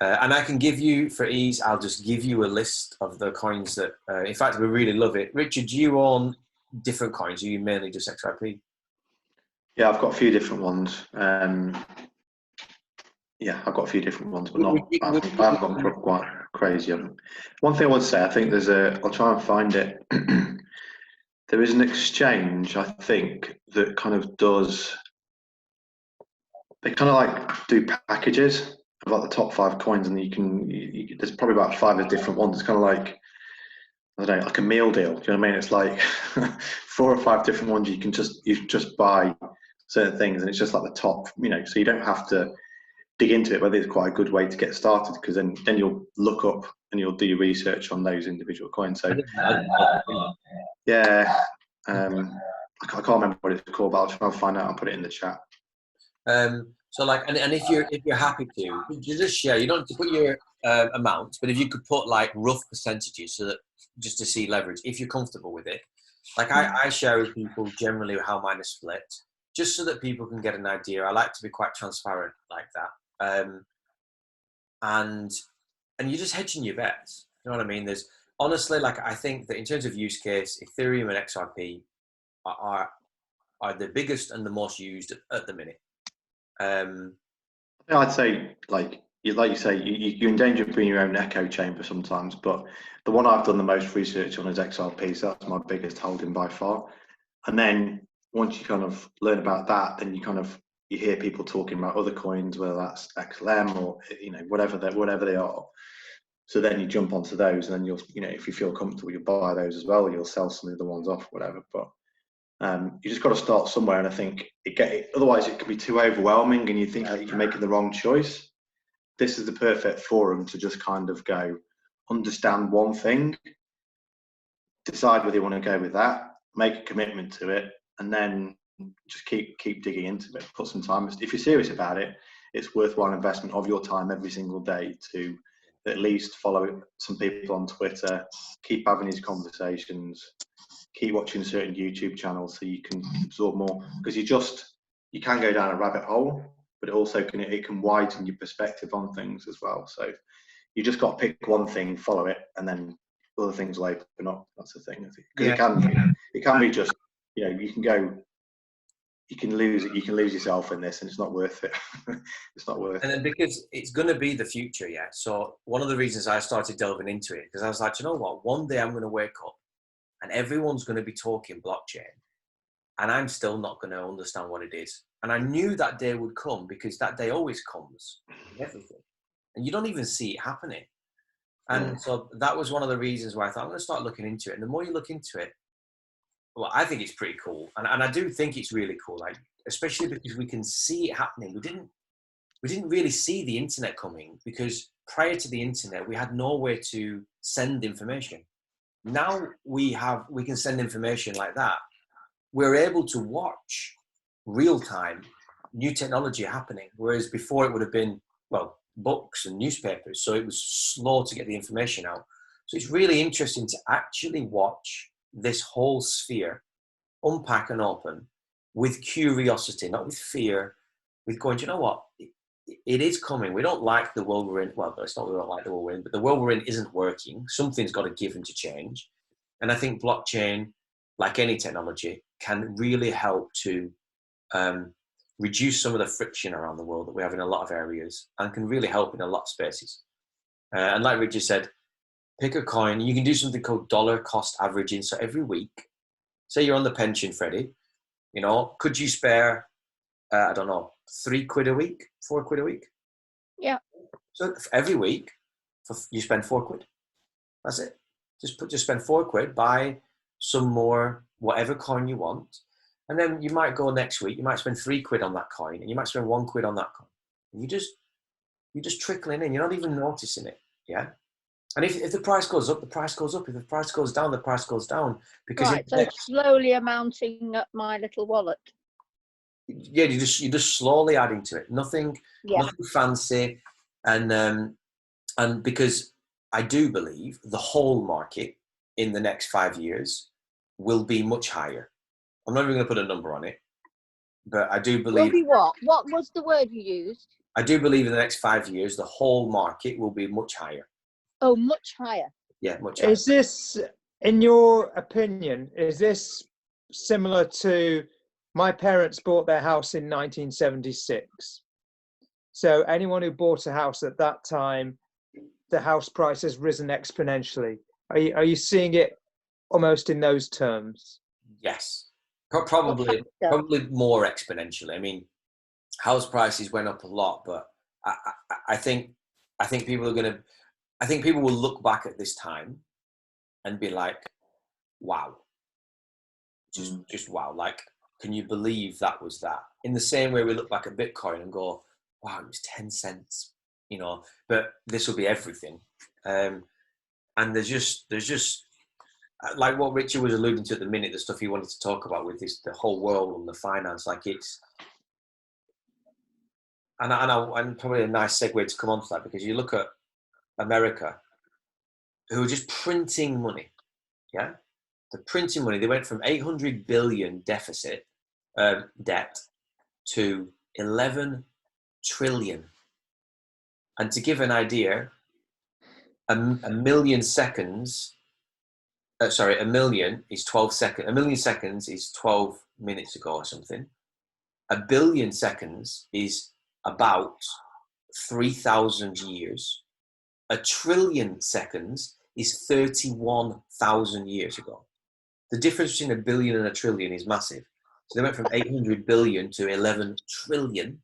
And I can give you, for ease, I'll just give you a list of the coins that, in fact, we really love it. Richard, do you own different coins? Are you mainly just XRP? Yeah, I've got a few different ones. Yeah, I've got a few different ones, but I haven't gone quite crazy on them. One thing I would say, I think I'll try and find it. There is an exchange, I think, that kind of they kind of like do packages of like the top 5 coins, and there's probably about 5 different ones. It's kind of like, I don't know, like a meal deal. Do you know what I mean? It's like 4 or 5 different ones. You just buy certain things, and it's just like the top, so you don't have to dig into it, but it's quite a good way to get started, because then you'll look up and you'll do your research on those individual coins. So yeah, I can't remember what it's called, but I'll try and find out and put it in the chat. So like, and if you're happy to, you just share. You don't have to put your amount, but if you could put like rough percentages, so that just to see leverage, if you're comfortable with it. Like I share with people generally how mine is split. just so that people can get an idea. I like to be quite transparent like that. And you're just hedging your bets. You know what I mean? There's honestly, like, I think that in terms of use case, Ethereum and XRP are the biggest and the most used at the minute. I'd say, like you say, you're in danger of being your own echo chamber sometimes, but the one I've done the most research on is XRP, so that's my biggest holding by far. And then once you kind of learn about that, then you hear people talking about other coins, whether that's XLM or whatever they are. So then you jump onto those, and then you'll if you feel comfortable, you'll buy those as well. You'll sell some of the ones off, whatever. But you just got to start somewhere, and I think otherwise it can be too overwhelming, and you think that you're making the wrong choice. This is the perfect forum to just kind of go, understand one thing, decide whether you want to go with that, make a commitment to it, and then just keep digging into it. Put some time. If you're serious about it, it's worthwhile investment of your time every single day to at least follow some people on Twitter, keep having these conversations, keep watching certain YouTube channels so you can absorb more, because you can go down a rabbit hole, but it can widen your perspective on things as well. So you just got to pick one thing, follow it, and then other things will open up. That's the thing, because it can be just you can lose yourself in this, and it's not worth it. It's not worth it. And then because it's going to be the future, yeah. So one of the reasons I started delving into it, because I was like, you know what? One day I'm going to wake up and everyone's going to be talking blockchain, and I'm still not going to understand what it is. And I knew that day would come, because that day always comes in everything, and you don't even see it happening. And so that was one of the reasons why I thought I'm going to start looking into it. And the more you look into it, well, I think it's pretty cool, and I do think it's really cool, like, especially because we can see it happening. We didn't really see the internet coming, because prior to the internet, we had nowhere to send information. Now we can send information like that. We're able to watch real time new technology happening, whereas before it would have been, well, books and newspapers, so it was slow to get the information out. So it's really interesting to actually watch this whole sphere unpack and open with curiosity, not with fear, with going, you know what, it is coming. We don't like the world we're in. Well, it's not we don't like the world we're in, but the world we're in isn't working. Something's got to give and to change. And I think blockchain, like any technology, can really help to reduce some of the friction around the world that we have in a lot of areas, and can really help in a lot of spaces. And like Richard said, pick a coin. You can do something called dollar cost averaging. So every week, say you're on the pension, Freddie, could you spare, I don't know, £3 a week, £4 a week? Yeah. So every week, you spend £4. That's it. Just spend £4, buy some more, whatever coin you want. And then you might go next week, you might spend £3 on that coin, and you might spend £1 on that coin. And you're just trickling in. You're not even noticing it. Yeah. And if the price goes up, the price goes up. If the price goes down, the price goes down. Because right, so slowly amounting up my little wallet. Yeah, you're just slowly adding to it. Nothing fancy, and because I do believe the whole market in the next 5 years will be much higher. I'm not even going to put a number on it, but I do believe. Will be what? What was the word you used? I do believe in the next 5 years the whole market will be much higher. Oh, much higher. Yeah, much higher. Is this, in your opinion, is this similar to my parents bought their house in 1976? So anyone who bought a house at that time, the house price has risen exponentially. Are you seeing it almost in those terms? Yes, probably more exponentially. I mean, house prices went up a lot, but I think people are going to. I think people will look back at this time and be like, wow, just wow. Like, can you believe that was that? In the same way we look back at Bitcoin and go, wow, it was 10 cents, but this will be everything. And there's just like what Richard was alluding to at the minute, the stuff he wanted to talk about with the whole world and the finance, like it's, and probably a nice segue to come on to that, because you look at America, who are just printing money. Yeah, they're printing money. They went from 800 billion deficit debt to 11 trillion. And to give an idea, a million seconds, a million is 12 seconds. A million seconds is 12 minutes ago or something. A billion seconds is about 3,000 years. A trillion seconds is 31,000 years ago. The difference between a billion and a trillion is massive. So they went from 800 billion to 11 trillion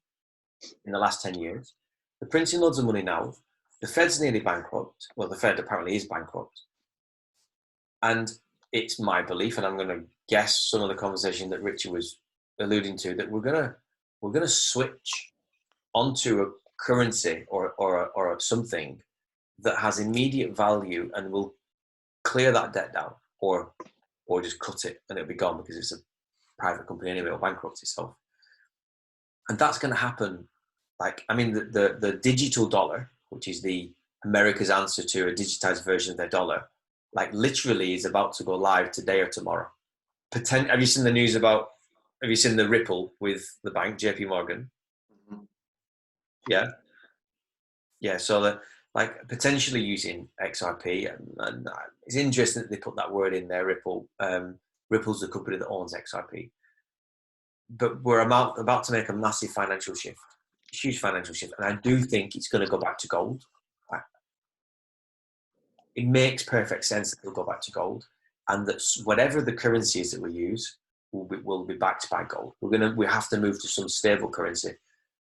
in the last 10 years. They're printing loads of money now. The Fed's nearly bankrupt. Well, the Fed apparently is bankrupt. And it's my belief, and I'm going to guess some of the conversation that Richard was alluding to, that we're going to switch onto a currency or something that has immediate value and will clear that debt down, or just cut it and it'll be gone because it's a private company anyway, or bankrupt itself. And that's going to happen. Like, I mean, the digital dollar, which is the America's answer to a digitized version of their dollar, like literally is about to go live today or tomorrow. Have you seen the news about, have you seen the Ripple with the bank, JP Morgan? Mhm. Yeah. So like potentially using XRP, and it's interesting that they put that word in there, Ripple. Ripple's the company that owns XRP. But we're about to make a massive financial shift, a huge financial shift. And I do think it's going to go back to gold. It makes perfect sense that it'll go back to gold, and that whatever the currency is that we use will be backed by gold. We have to move to some stable currency.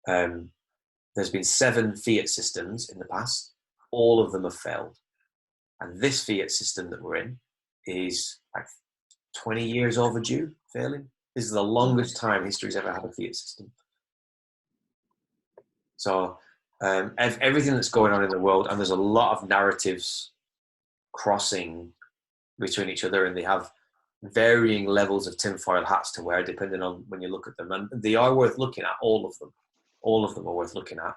There's been 7 fiat systems in the past. All of them have failed. And this fiat system that we're in is like 20 years overdue failing. This is the longest time history's ever had a fiat system. So everything that's going on in the world, and there's a lot of narratives crossing between each other, and they have varying levels of tinfoil hats to wear depending on when you look at them. And they are worth looking at, all of them. All of them are worth looking at.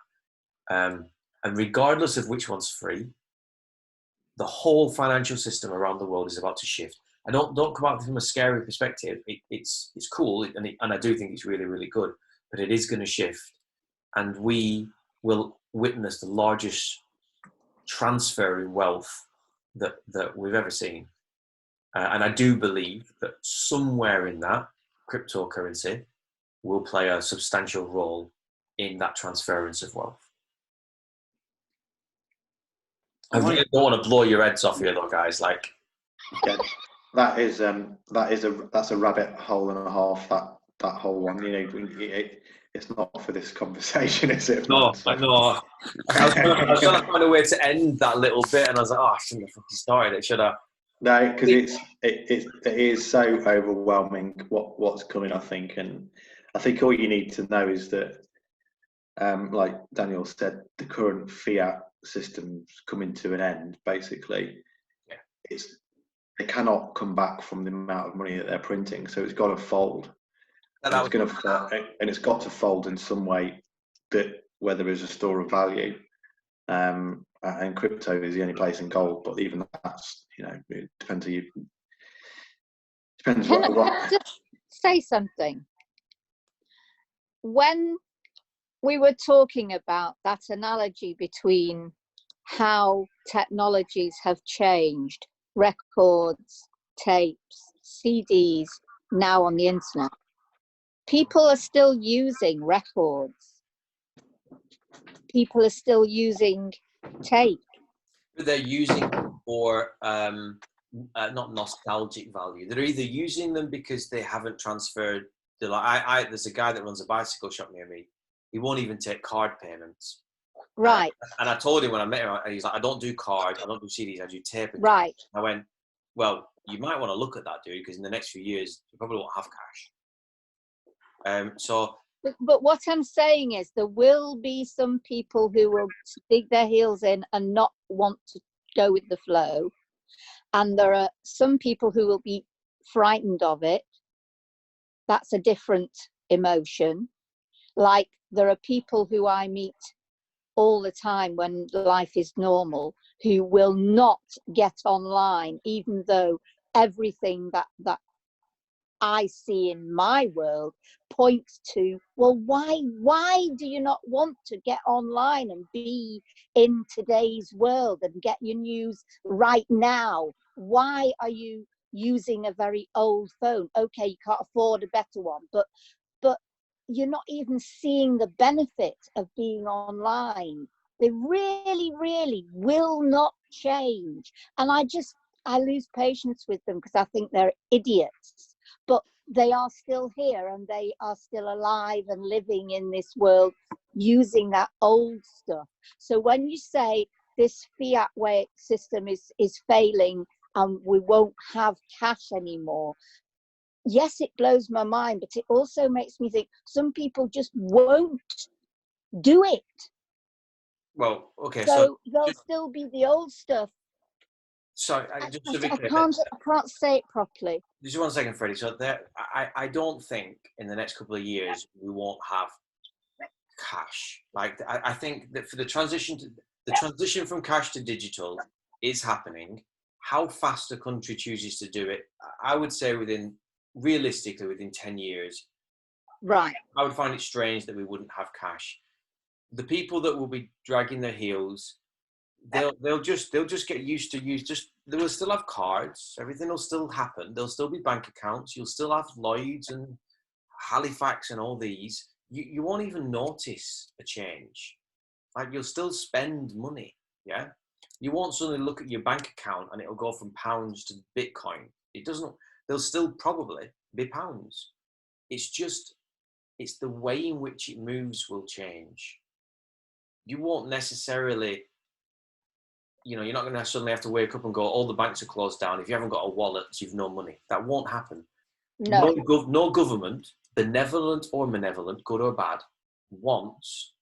And regardless of which one's free, the whole financial system around the world is about to shift. I don't come at it from a scary perspective. It's cool, and I do think it's really, really good, but it is going to shift, and we will witness the largest transfer in wealth that we've ever seen. And I do believe that somewhere in that, cryptocurrency will play a substantial role in that transference of wealth. I really don't want to blow your heads off here, though, guys. Like, yeah, that's a rabbit hole and a half. That whole one, you know, it's not for this conversation, is it? no. I was trying to find a way to end that little bit, and I was like, oh, I shouldn't have fucking started it, should I? No, because it is so overwhelming what's coming, I think, and I think all you need to know is that, like Daniel said, the current fiat system's coming to an end. Basically, Yeah. They cannot come back from the amount of money that they're printing, so it's got to fold. And It's got to fold in some way, that where there is a store of value. And crypto is the only place in gold, but even that's, you know, it depends who you. Depends Can what. I just say something? When we were talking about that analogy between how technologies have changed, records, tapes, CDs, now on the internet, people are still using records. People are still using tape. they're using for not nostalgic value. They're either using them because they haven't transferred. They're like, there's a guy that runs a bicycle shop near me. He won't even take card payments. Right. And I told him when I met him, he's like, I don't do card, I don't do CDs, I do tape. And right. I went, well, you might want to look at that, dude, because in the next few years, you probably won't have cash. But what I'm saying is there will be some people who will dig their heels in and not want to go with the flow. And there are some people who will be frightened of it. That's a different emotion. Like there are people who I meet all the time when life is normal who will not get online, even though everything that I see in my world points to, well, why do you not want to get online and be in today's world and get your news right now? Why are you using a very old phone? Okay, you can't afford a better one, but you're not even seeing the benefit of being online. They really, really will not change. And I lose patience with them because I think they're idiots. But they are still here and they are still alive and living in this world using that old stuff. So when you say this fiat way system is failing and we won't have cash anymore, yes, it blows my mind, but it also makes me think some people just won't do it. Well, okay, So there'll still be the old stuff. So just to be I clear, can't say it properly. just 1 second, Freddie. So I don't think in the next couple of years we won't have cash. Like I think that for the transition from cash to digital is happening. How fast a country chooses to do it, I would say realistically within 10 years. Right. I would find it strange that we wouldn't have cash. The people that will be dragging their heels, they'll just get used to they will still have cards, everything will still happen, there'll still be bank accounts, you'll still have Lloyds and Halifax and all these. You won't even notice a change. Like, you'll still spend money. Yeah, you won't suddenly look at your bank account and it'll go from pounds to Bitcoin. It doesn't. There'll still probably be pounds. It's the way in which it moves will change. You won't necessarily, you're not going to suddenly have to wake up and go, all the banks are closed down. If you haven't got a wallet, you've no money. That won't happen. No. No government, benevolent or malevolent, good or bad, wants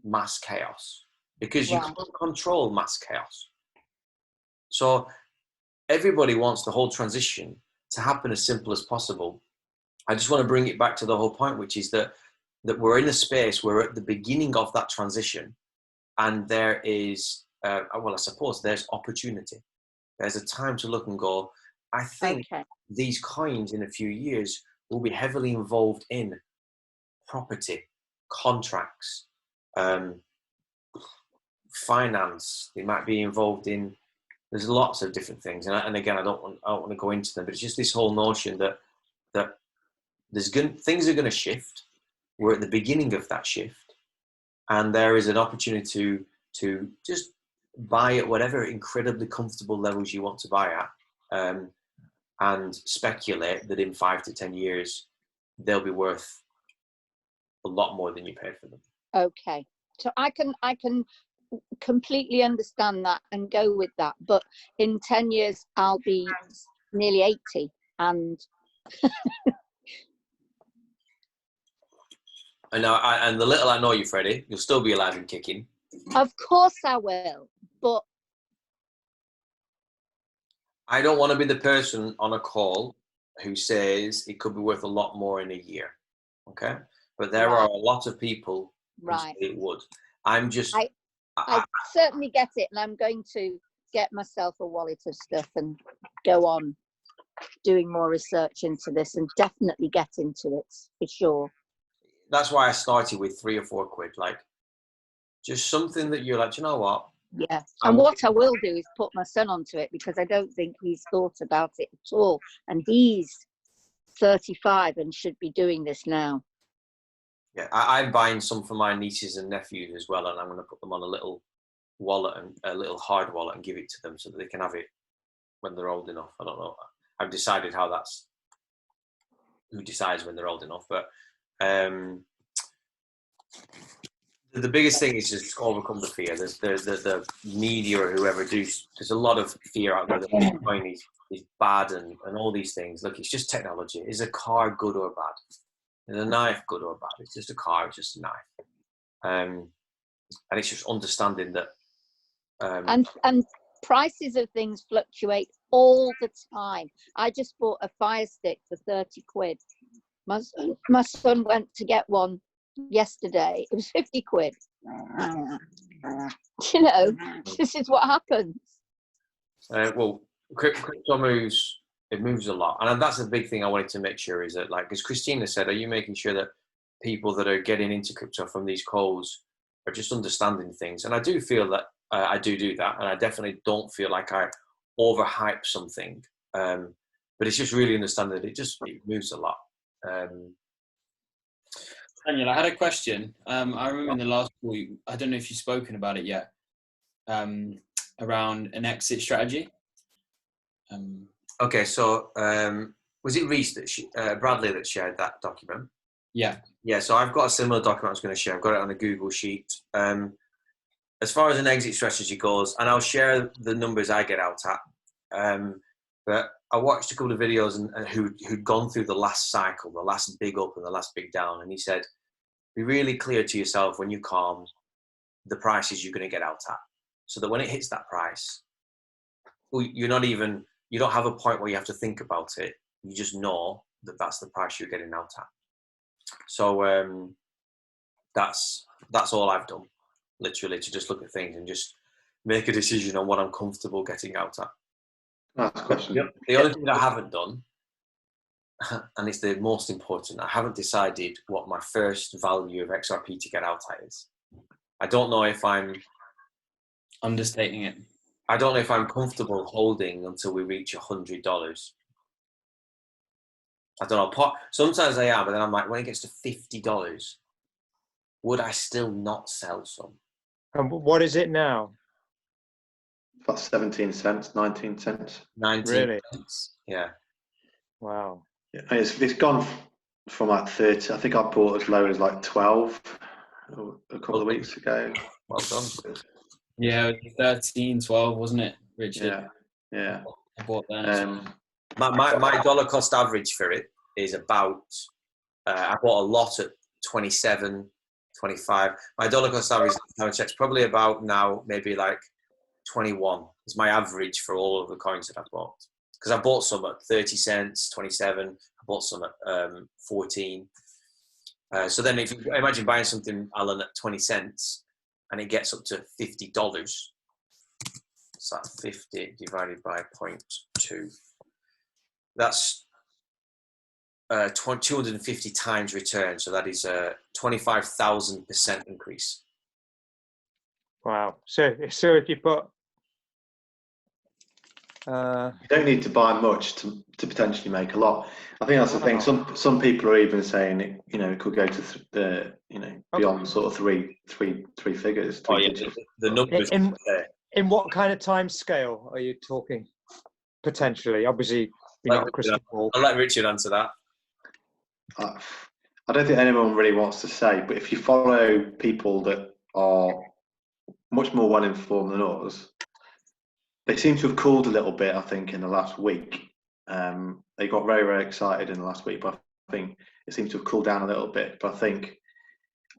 mass chaos, because you Right. can't control mass chaos. So everybody wants the whole transition to happen as simple as possible. I just want to bring it back to the whole point, which is that we're in a space, we're at the beginning of that transition, and there is, I suppose there's opportunity. There's a time to look and go, I think these coins in a few years will be heavily involved in property, contracts, finance. They might be involved in, there's lots of different things. And again, I don't want to go into them, but it's just this whole notion that things are going to shift. We're at the beginning of that shift, and there is an opportunity to just buy at whatever incredibly comfortable levels you want to buy at, and speculate that in 5 to 10 years they'll be worth a lot more than you paid for them. Okay, so I can completely understand that and go with that, but in 10 years I'll be nearly 80 and and the little I know you, Freddie, you'll still be alive and kicking. of course I will, but I don't want to be the person on a call who says it could be worth a lot more in a year. Okay, but there are a lot of people who say it would. I certainly get it, and I'm going to get myself a wallet of stuff and go on doing more research into this and definitely get into it for sure. That's why I started with 3 or 4 quid, like just something that you're like, you know what? Yeah, and what I will do is put my son onto it, because I don't think he's thought about it at all, and he's 35 and should be doing this now. Yeah, I'm buying some for my nieces and nephews as well, and I'm going to put them on a little wallet, and a little hard wallet, and give it to them so that they can have it when they're old enough. I don't know. I've decided who decides when they're old enough, but the biggest thing is just overcome the fear. There's the media or whoever there's a lot of fear out there that Bitcoin is bad and all these things. Look, it's just technology. Is a car good or bad? Is a knife good or bad? It's just a car, it's just a knife. And it's just understanding that. And prices of things fluctuate all the time. I just bought a fire stick for 30 quid. My son went to get one yesterday. It was 50 quid. You know, this is what happens. Well, crypto moves It moves a lot. And that's the big thing I wanted to make sure is that, like, as Christina said, are you making sure that people that are getting into crypto from these calls are just understanding things? And I do feel that I do that. And I definitely don't feel like I overhype something. But it's just really understanding that it moves a lot. Daniel, I had a question. I remember in the last call, I don't know if you've spoken about it yet, around an exit strategy. Okay, so was it Reese Bradley that shared that document? Yeah. Yeah, so I've got a similar document I was going to share. I've got it on a Google sheet. As far as an exit strategy goes, and I'll share the numbers I get out at, but I watched a couple of videos and who'd gone through the last cycle, the last big up and the last big down, and he said, be really clear to yourself when you calm the prices you're going to get out at, so that when it hits that price, you don't have a point where you have to think about it. You just know that that's the price you're getting out at. So that's all I've done, literally, to just look at things and just make a decision on what I'm comfortable getting out at. That's a question. Yep. The only thing I haven't done, and it's the most important, I haven't decided what my first value of XRP to get out at is. I don't know if I'm Understating it. I don't know if I'm comfortable holding until we reach $100. I don't know. Sometimes I am, but then I'm like, when it gets to $50, would I still not sell some? And what is it now? About 17 cents, 19 cents. 19 Really? cents. Yeah. Wow. Yeah, it's gone from like 30. I think I bought as low as like 12 a couple of weeks ago. Well done. Yeah, it was 13, 12, wasn't it, Richard? Yeah. I bought that. My dollar cost average for it is about, I bought a lot at 27, 25. My dollar cost average, I checked, probably about now, maybe like 21 is my average for all of the coins that I've bought. Because I bought some at 30 cents, 27, I bought some at 14. So then if you imagine buying something, Alan, at 20 cents, and it gets up to $50, so that's 50 divided by 0.2. That's 250 times return. So that is a 25,000% increase. Wow. So if you put you don't need to buy much to potentially make a lot. I think that's the thing. Some people are even saying it could go to beyond sort of three figures. Oh yeah, the numbers. In what kind of time scale are you talking? Potentially, obviously, you're not a crystal ball. I'll let Richard answer that. I don't think anyone really wants to say, but if you follow people that are much more well informed than us, they seem to have cooled a little bit, I think, in the last week. They got very, very excited in the last week, but I think it seems to have cooled down a little bit. But I think,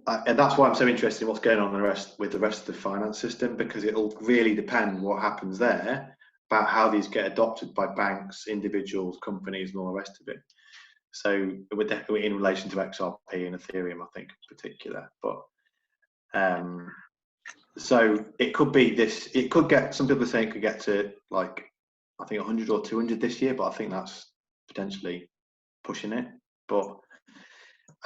and that's why I'm so interested in what's going on with the rest of the finance system, because it'll really depend what happens there about how these get adopted by banks, individuals, companies, and all the rest of it. So in relation to XRP and Ethereum, I think in particular, but so it could be this. It could get. Some people are saying it could get to like I think 100 or 200 this year, but I think that's potentially pushing it. But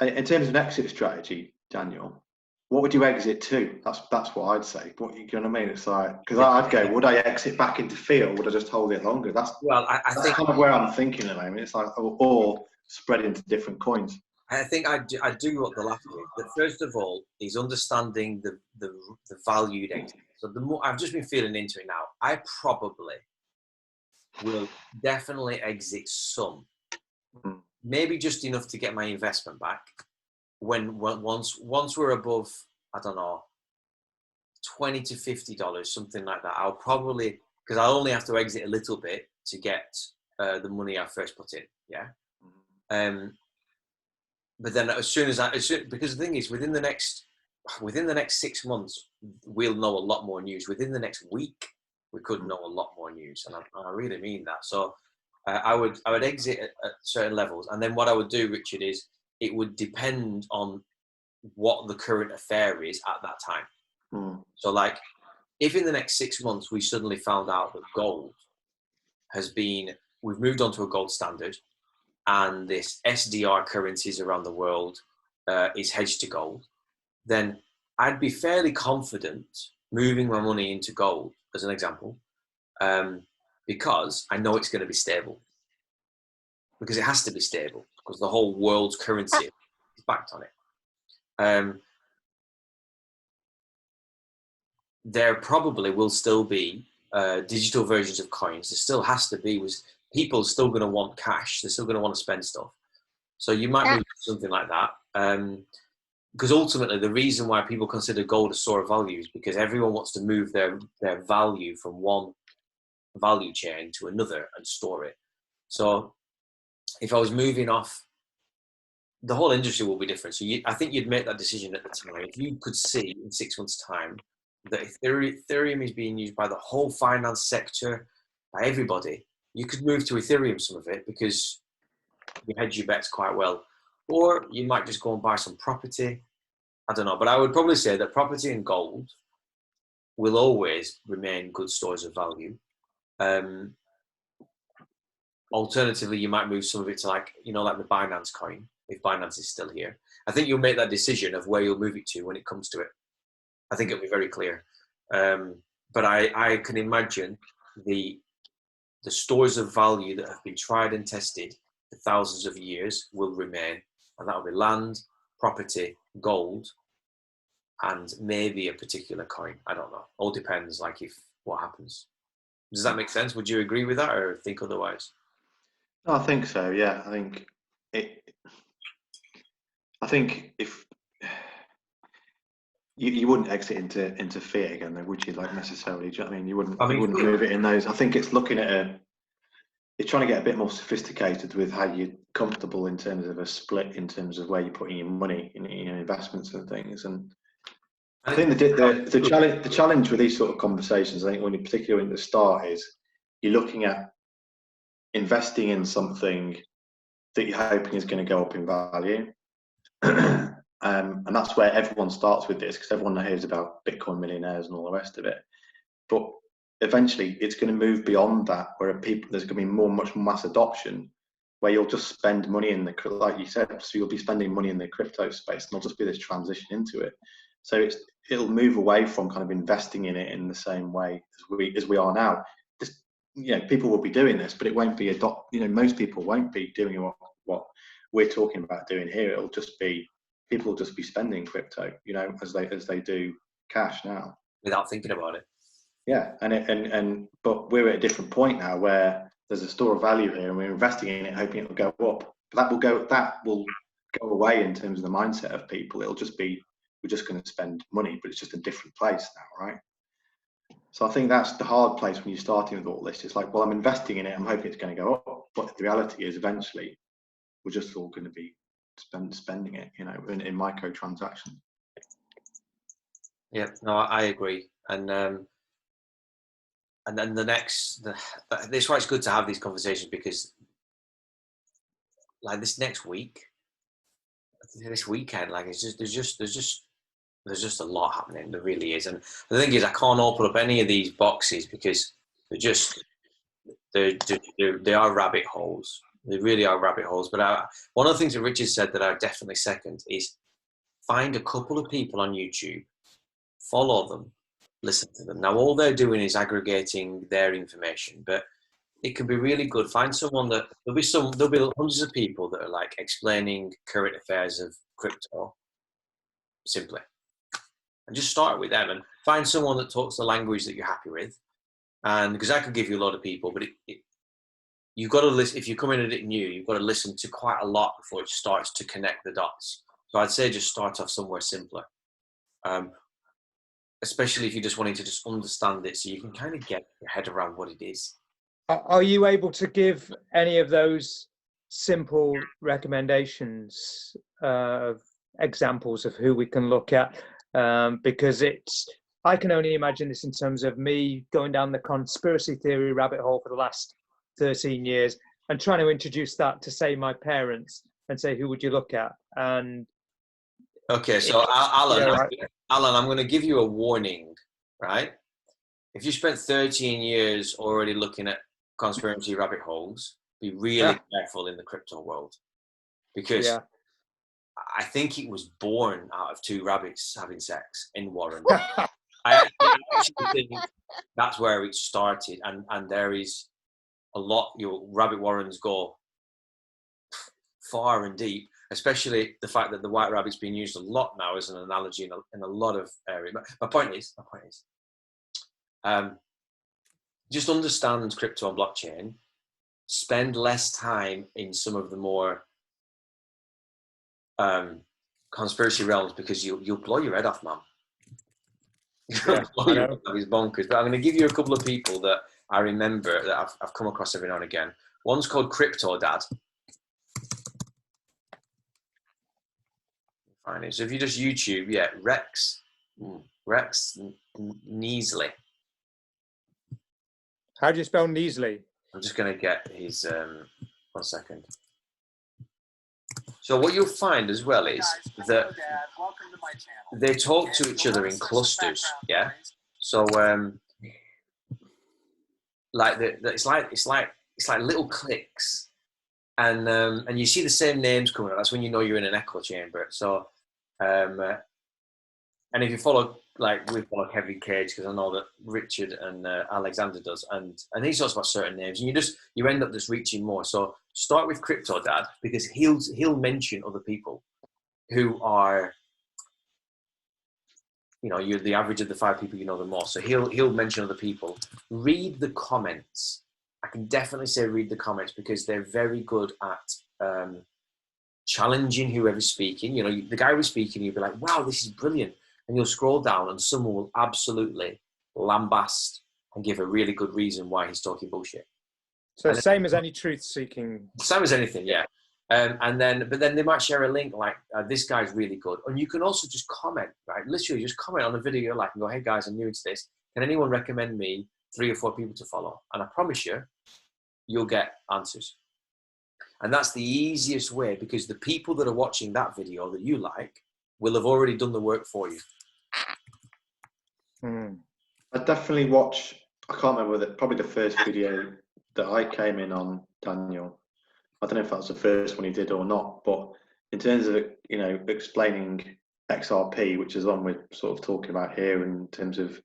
in terms of an exit strategy, Daniel, what would you exit to? That's what I'd say. What you know what I mean? It's like because I'd go, would I exit back into fiat or would I just hold it longer? That's think kind of where I'm thinking at the moment. It's like or spread into different coins. I think I do what the latter is. But first of all, is understanding the valued exit. So the more I've just been feeling into it now, I probably will definitely exit some, maybe just enough to get my investment back. Once we're above, I don't know, $20 to $50, something like that, I'll probably, because I'll only have to exit a little bit to get the money I first put in. Yeah. But then as soon as because the thing is, within the next 6 months, we'll know a lot more news. Within the next week, we could know a lot more news, and I really mean that. So I would exit at certain levels, and then what I would do, Richard, is it would depend on what the current affair is at that time. So if in the next 6 months we suddenly found out that gold has been we've moved on to a gold standard, and this SDR currencies around the world is hedged to gold, then I'd be fairly confident moving my money into gold, as an example, because I know it's going to be stable. Because it has to be stable, because the whole world's currency is backed on it. There probably will still be digital versions of coins. There still has to be. People are still going to want cash. They're still going to want to spend stuff. So you might move to something like that. Because ultimately, the reason why people consider gold a store of value is because everyone wants to move their value from one value chain to another and store it. So if I was moving off, the whole industry will be different. So I think you'd make that decision at the time. If you could see in 6 months' time that Ethereum is being used by the whole finance sector, by everybody, you could move to Ethereum, some of it, because you hedge your bets quite well. Or you might just go and buy some property. I don't know. But I would probably say that property and gold will always remain good stores of value. Alternatively, you might move some of it to like the Binance coin, if Binance is still here. I think you'll make that decision of where you'll move it to when it comes to it. I think it'll be very clear. But I can imagine the stores of value that have been tried and tested for thousands of years will remain. And that'll be land, property, gold, and maybe a particular coin. I don't know. All depends, what happens. Does that make sense? Would you agree with that or think otherwise? No, I think so. Yeah, I think if you wouldn't exit into fiat again, though, would you? Necessarily? Do you know what I mean? You wouldn't move it in those. I think it's looking at it's trying to get a bit more sophisticated with how you're comfortable in terms of a split, in terms of where you're putting your money in investments and things. And I think the challenge with these sort of conversations, I think, when you particularly at the start, is you're looking at investing in something that you're hoping is going to go up in value. And that's where everyone starts with this, because everyone hears about Bitcoin millionaires and all the rest of it. But eventually it's going to move beyond that, where there's going to be much more mass adoption, where you'll just spend money in like you said, so you'll be spending money in the crypto space, and there'll just be this transition into it. So it'll move away from kind of investing in it in the same way as we are now. People will be doing this, but it won't be most people won't be doing what we're talking about doing here. It'll just be, people will just be spending crypto, as they do cash now, without thinking about it. Yeah, but we're at a different point now where there's a store of value here, and we're investing in it, hoping it will go up. But that will go away in terms of the mindset of people. It'll just be, we're just going to spend money, but it's just a different place now, right? So I think that's the hard place when you're starting with all this. It's like, well, I'm investing in it, I'm hoping it's going to go up, but the reality is, eventually, we're just all going to be spending it, in micro transactions. Yeah, no, I agree, and then this is why it's good to have these conversations, because this next week, this weekend, there's just a lot happening. There really is, and the thing is, I can't open up any of these boxes because they are rabbit holes. They really are rabbit holes. But one of the things that Richard said that I definitely second is find a couple of people on YouTube, follow them, listen to them. Now, all they're doing is aggregating their information, but it can be really good. Find someone there'll be hundreds of people that are explaining current affairs of crypto simply. And just start with them and find someone that talks the language that you're happy with. And because I could give you a lot of people, but you've got to listen. If you're coming at it new, you've got to listen to quite a lot before it starts to connect the dots. So I'd say just start off somewhere simpler, especially if you're just wanting to just understand it, so you can kind of get your head around what it is. Are you able to give any of those simple recommendations of examples of who we can look at? Because I can only imagine this in terms of me going down the conspiracy theory rabbit hole for the last 13 years and trying to introduce that to, say, my parents and say, who would you look at? And okay, so Alan, I'm going to give you a warning, right? If you spent 13 years already looking at conspiracy rabbit holes, be really careful in the crypto world, because I think it was born out of two rabbits having sex in Warren. I actually think that's where it started, and there is a lot. Rabbit warrens go far and deep, especially the fact that the white rabbit's being used a lot now as an analogy in a lot of areas. My point is, just understand crypto and blockchain. Spend less time in some of the more conspiracy realms, because you'll blow your head off, man. Blow your head off, it's bonkers. But I'm going to give you a couple of people that I remember that I've come across every now and again. One's called Crypto Dad. Find it. So if you just YouTube, Rex Neasley. How do you spell Neasley? I'm just going to get his 1 second. So what you'll find as well is that they talk to each other in clusters. Yeah. So it's like little cliques, and you see the same names coming up. That's when you know you're in an echo chamber. So and if you follow, like we follow Kevin Cage, because I know that Richard and Alexander does, and he talks about certain names, and you end up just reaching more. So start with Crypto Dad, because he'll mention other people who are, you're the average of the 5 people you know the most. So he'll mention other people. Read the comments. I can definitely say read the comments, because they're very good at challenging whoever's speaking. The guy who's speaking, you'll be like, wow, this is brilliant. And you'll scroll down and someone will absolutely lambast and give a really good reason why he's talking bullshit. So same as any truth-seeking. Same as anything, yeah. But then they might share a link like, this guy's really good. And you can also just comment, right? Literally just comment on the video you like and go, hey guys, I'm new to this. Can anyone recommend me 3 or 4 people to follow? And I promise you'll get answers. And that's the easiest way, because the people that are watching that video that you like will have already done the work for you. I definitely watch, I can't remember, probably the first video that I came in on, Daniel. I don't know if that was the first one he did or not, but in terms of, explaining XRP, which is one we're sort of talking about here in terms of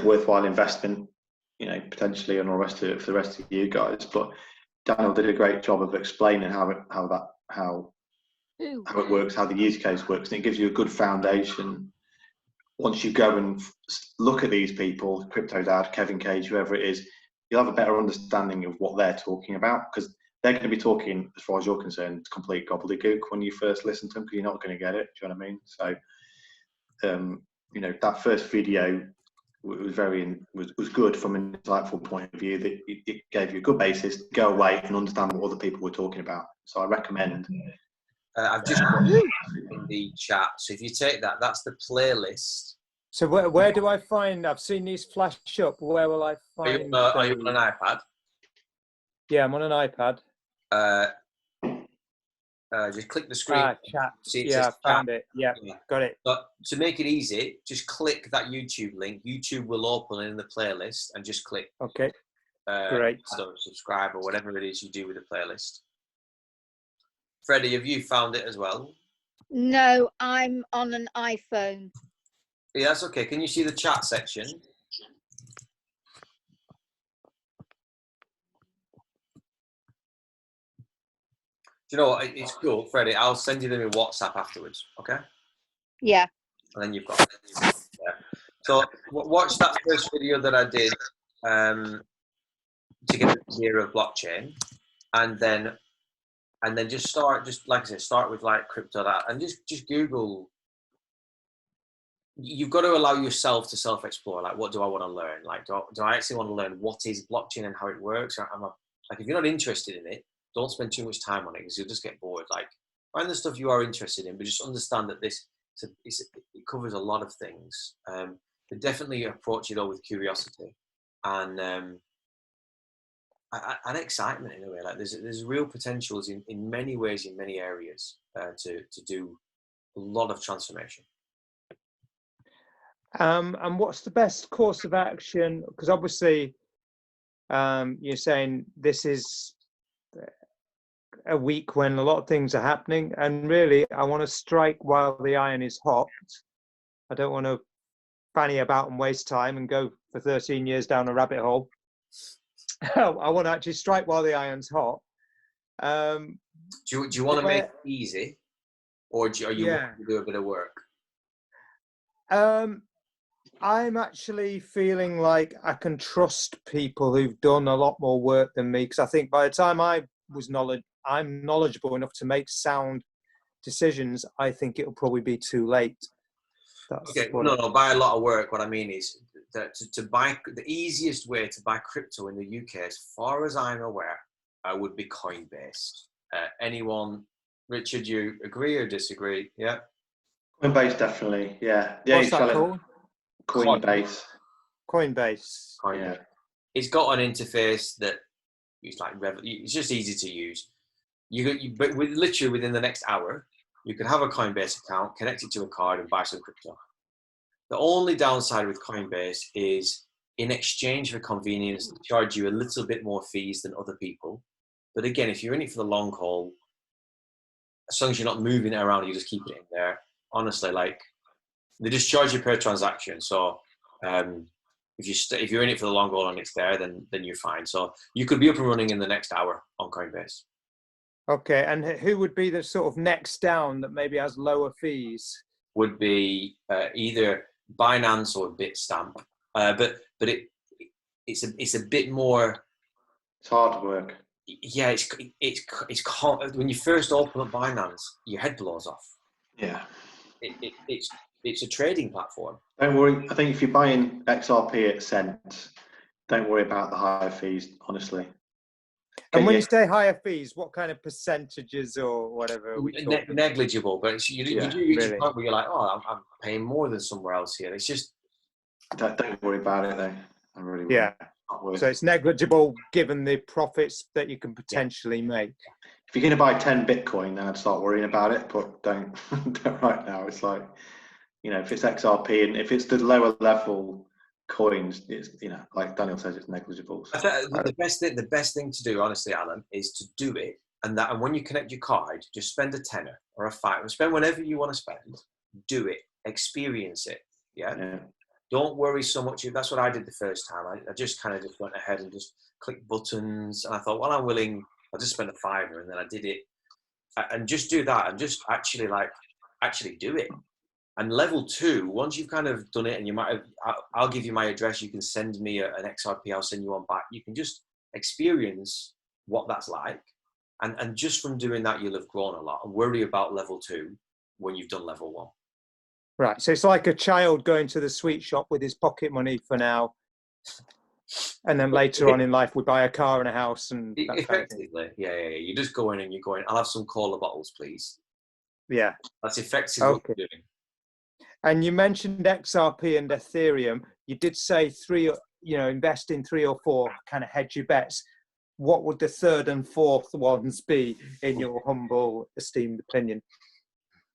worthwhile investment, potentially, and all the rest of it for the rest of you guys. But Daniel did a great job of explaining how it works, how the use case works, and it gives you a good foundation. Once you go and look at these people, Crypto Dad, Kevin Cage, whoever it is, you'll have a better understanding of what they're talking about, because they're going to be talking, as far as you're concerned, complete gobbledygook when you first listen to them, because you're not going to get it. Do you know what I mean? So, that first video was good from an insightful point of view. That it gave you a good basis to go away and understand what other people were talking about. So I recommend. I've just put it in the chat. So if you take that, that's the playlist. So where do I find? I've seen these flash up. Where will I find? Are you on an iPad? Yeah, I'm on an iPad. Just click the screen. Chat. See, I found it. Yeah, got it. But to make it easy, just click that YouTube link. YouTube will open in the playlist, and just click. Okay. Great. Subscribe or whatever it is you do with the playlist. Freddie, have you found it as well? No, I'm on an iPhone. Yeah, that's okay. Can you see the chat section? Do you know what? It's cool, Freddie. I'll send you them in WhatsApp afterwards, okay? Yeah. And then you've got it. Yeah. So watch that first video that I did to get an idea of blockchain, and then just start, like I said, start with like Crypto Dad, and just Google. You've got to allow yourself to self-explore. Like, what do I want to learn? Like, do I actually want to learn what is blockchain and how it works? Like, if you're not interested in it, don't spend too much time on it, because you'll just get bored. Like, find the stuff you are interested in, but just understand that it covers a lot of things. But definitely approach it all with curiosity and excitement in a way. Like, there's real potentials in many ways, in many areas, to do a lot of transformation. And what's the best course of action? Because obviously You're saying this is a week when a lot of things are happening, and really I want to strike while the iron is hot. I don't want to fanny about and waste time and go for 13 years down a rabbit hole. I want to actually strike while the iron's hot. Do you want to make it easy, or are you want to do a bit of work? I'm actually feeling like I can trust people who've done a lot more work than me, because I think by the time I'm knowledgeable enough to make sound decisions, I think it'll probably be too late. Okay, no, by a lot of work, what I mean is that to buy, the easiest way to buy crypto in the UK, as far as I'm aware, would be Coinbase. Anyone, Richard, you agree or disagree? Yeah? Coinbase, definitely, yeah. What's that called? Coinbase. Coinbase. Yeah. It's got an interface that it's like it's just easy to use. But literally within the next hour, you can have a Coinbase account, connect it to a card, and buy some crypto. The only downside with Coinbase is, in exchange for convenience, they charge you a little bit more fees than other people. But again, if you're in it for the long haul, as long as you're not moving it around, you just keep it in there. Honestly, like, they just charge you per transaction. So if you're in it for the long haul and it's there, then you're fine. So you could be up and running in the next hour on Coinbase. Okay, and who would be the sort of next down that maybe has lower fees? Would be either Binance or Bitstamp, but it's a bit more. It's hard work. Yeah, it's when you first open up Binance, your head blows off. Yeah. It's a trading platform. Don't worry. I think if you're buying XRP at cents, don't worry about the higher fees, honestly. And when you say higher fees, what kind of percentages or whatever? Negligible, but you do reach a point where you're like, oh, I'm paying more than somewhere else here. It's just don't worry about it though. I really wouldn't. Yeah. So it's negligible given the profits that you can potentially make. If you're going to buy 10 Bitcoin, then I'd start worrying about it, but don't right now. It's like, if it's XRP and if it's the lower level coins, it's, like Daniel says, it's negligible. So. The best thing to do, honestly, Alan, is to do it, and when you connect your card, just spend a tenner or a $5, spend whatever you want to spend. Do it, experience it. Yeah. Don't worry so much. That's what I did the first time. I just kind of just went ahead and just clicked buttons, and I thought, well, I'm willing. I'll just spend a $5, and then I did it, and just do that, and just actually do it. And level 2, once you've kind of done it, and I'll give you my address. You can send me an XRP. I'll send you one back. You can just experience what that's like, and just from doing that, you'll have grown a lot. And worry about level 2 when you've done level 1. Right. So it's like a child going to the sweet shop with his pocket money for now, and then later on in life, we buy a car and a house and that effectively. Kind of yeah. You just go in and you're going, I'll have some cola bottles, please. Yeah. That's effectively what you're doing. And you mentioned XRP and Ethereum. You did say invest in 3 or 4, kind of hedge your bets. What would the 3rd and 4th ones be, in your humble, esteemed opinion?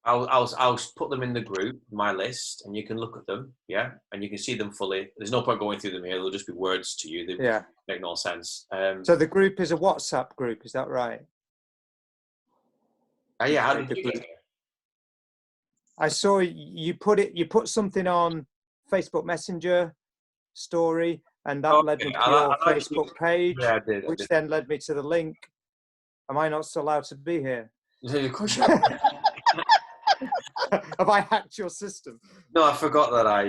I'll put them in the group, my list, and you can look at them, and you can see them fully. There's no point going through them here. They'll just be words to you. They make no sense. So the group is a WhatsApp group, is that right? Yeah. How did you get it? I saw you put something on Facebook Messenger story, and that led me to your Facebook page, which then led me to the link. Am I not allowed to be here? Of course you are. Have I hacked your system? No, I forgot that I.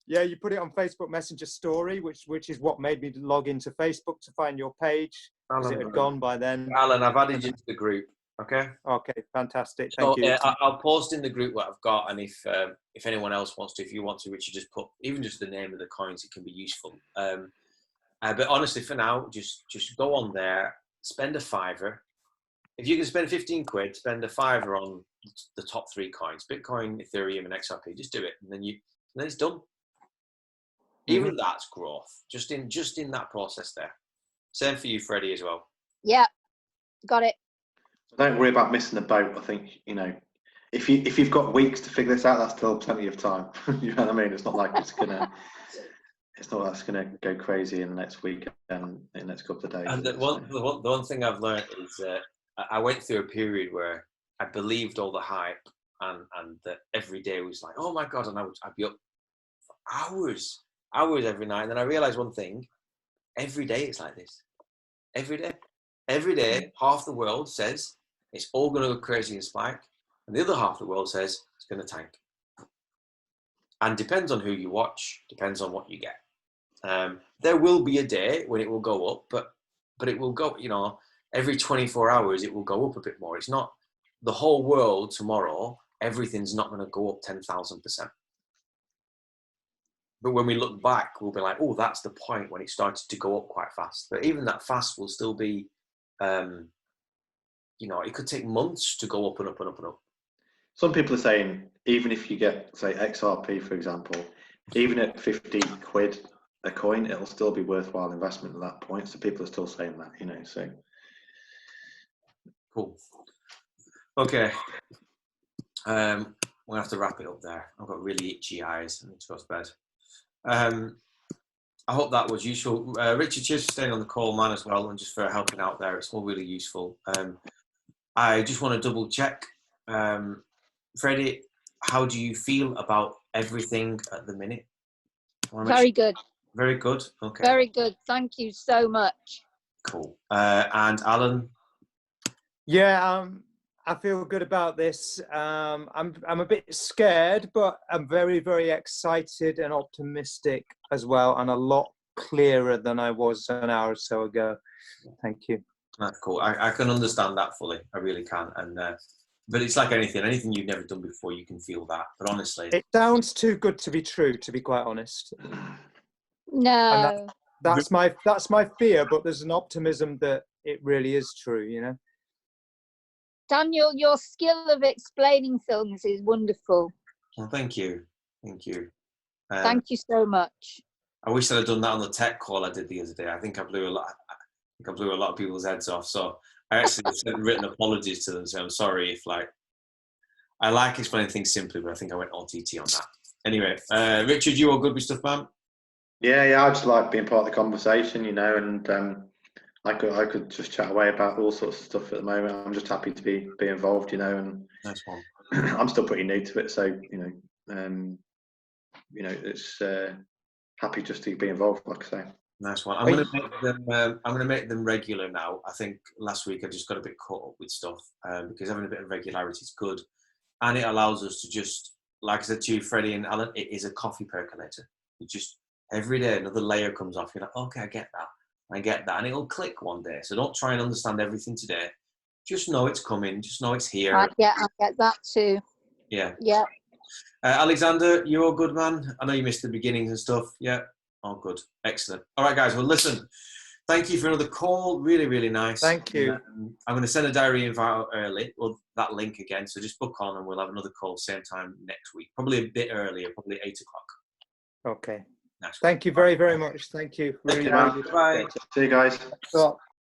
Yeah, you put it on Facebook Messenger story, which is what made me log into Facebook to find your page, because it had gone by then. Alan, I've added you to the group. Okay. Okay, fantastic. Thank you. I'll post in the group what I've got, and if anyone else wants to, if you want to, Richard, just put even just the name of the coins. It can be useful. But honestly, for now, just go on there, spend a $5. If you can spend 15 quid, spend a $5 on the top 3 coins: Bitcoin, Ethereum, and XRP. Just do it, and then it's done. Even that's growth. Just in that process there. Same for you, Freddie, as well. Yeah, got it. Don't worry about missing the boat. I think if you've got weeks to figure this out, that's still plenty of time. You know what I mean? It's not like it's it's not that's going to go crazy in the next week and in the next couple of days. And the one thing I've learned is I went through a period where I believed all the hype and that every day was like, oh my God, and I'd be up for hours every night. And then I realized one thing, every day it's like this. Every day, half the world says it's all going to go crazy and spike, and the other half of the world says it's going to tank. And depends on who you watch, depends on what you get. There will be a day when it will go up, but it will go, every 24 hours it will go up a bit more. It's not the whole world tomorrow, everything's not going to go up 10,000%. But when we look back, we'll be like, oh, that's the point when it started to go up quite fast. But even that fast will still be, it could take months to go up and up and up and up. Some people are saying, even if you get, say, XRP, for example, even at 50 quid a coin, it'll still be worthwhile investment at that point. So people are still saying that, so. Cool. Okay. We're going to have to wrap it up there. I've got really itchy eyes. I need to go to bed. I hope that was useful. Richard, cheers for staying on the call, man, as well, and just for helping out there. It's all really useful. I just want to double check. Freddie, how do you feel about everything at the minute? Very good. Very good. Okay. Very good. Thank you so much. Cool. And Alan? Yeah, I feel good about this. I'm a bit scared, but I'm very, very excited and optimistic as well, and a lot clearer than I was an hour or so ago. Thank you. That's cool. I can understand that fully. I really can. And but it's like anything you've never done before, you can feel that. But honestly, it sounds too good to be true, to be quite honest. No. That's my fear, but there's an optimism that it really is true, Daniel, your skill of explaining things is wonderful. Well, thank you. Thank you. Thank you so much. I wish I'd done that on the tech call I did the other day. I think I blew a lot of people's heads off. So I actually sent written apologies to them. So I'm sorry if I like explaining things simply, but I think I went OTT on that. Anyway, Richard, you all good with stuff, man? Yeah, I just like being part of the conversation, and I could just chat away about all sorts of stuff at the moment. I'm just happy to be involved, and Nice one. I'm still pretty new to it, so it's happy just to be involved, like I say. Nice one. I'm going to make them regular now. I think last week I just got a bit caught up with stuff because having a bit of regularity is good, and it allows us to just, like I said to you, Freddie and Alan, it is a coffee percolator. It just every day another layer comes off. You're like, okay, I get that, and it'll click one day. So don't try and understand everything today. Just know it's coming. Just know it's here. I get that too. Yeah. Yeah. Alexander, you all good, man? I know you missed the beginnings and stuff. Yeah. All good. Excellent. All right, guys. Well, listen. Thank you for another call. Really, really nice. Thank you. I'm going to send a diary invite out early, or that link again. So just book on, and we'll have another call same time next week. Probably a bit earlier. Probably 8 o'clock. Okay. Nice. Thank you very, very much. Thank you. Thank Really, you, man. really Bye. See you guys. good.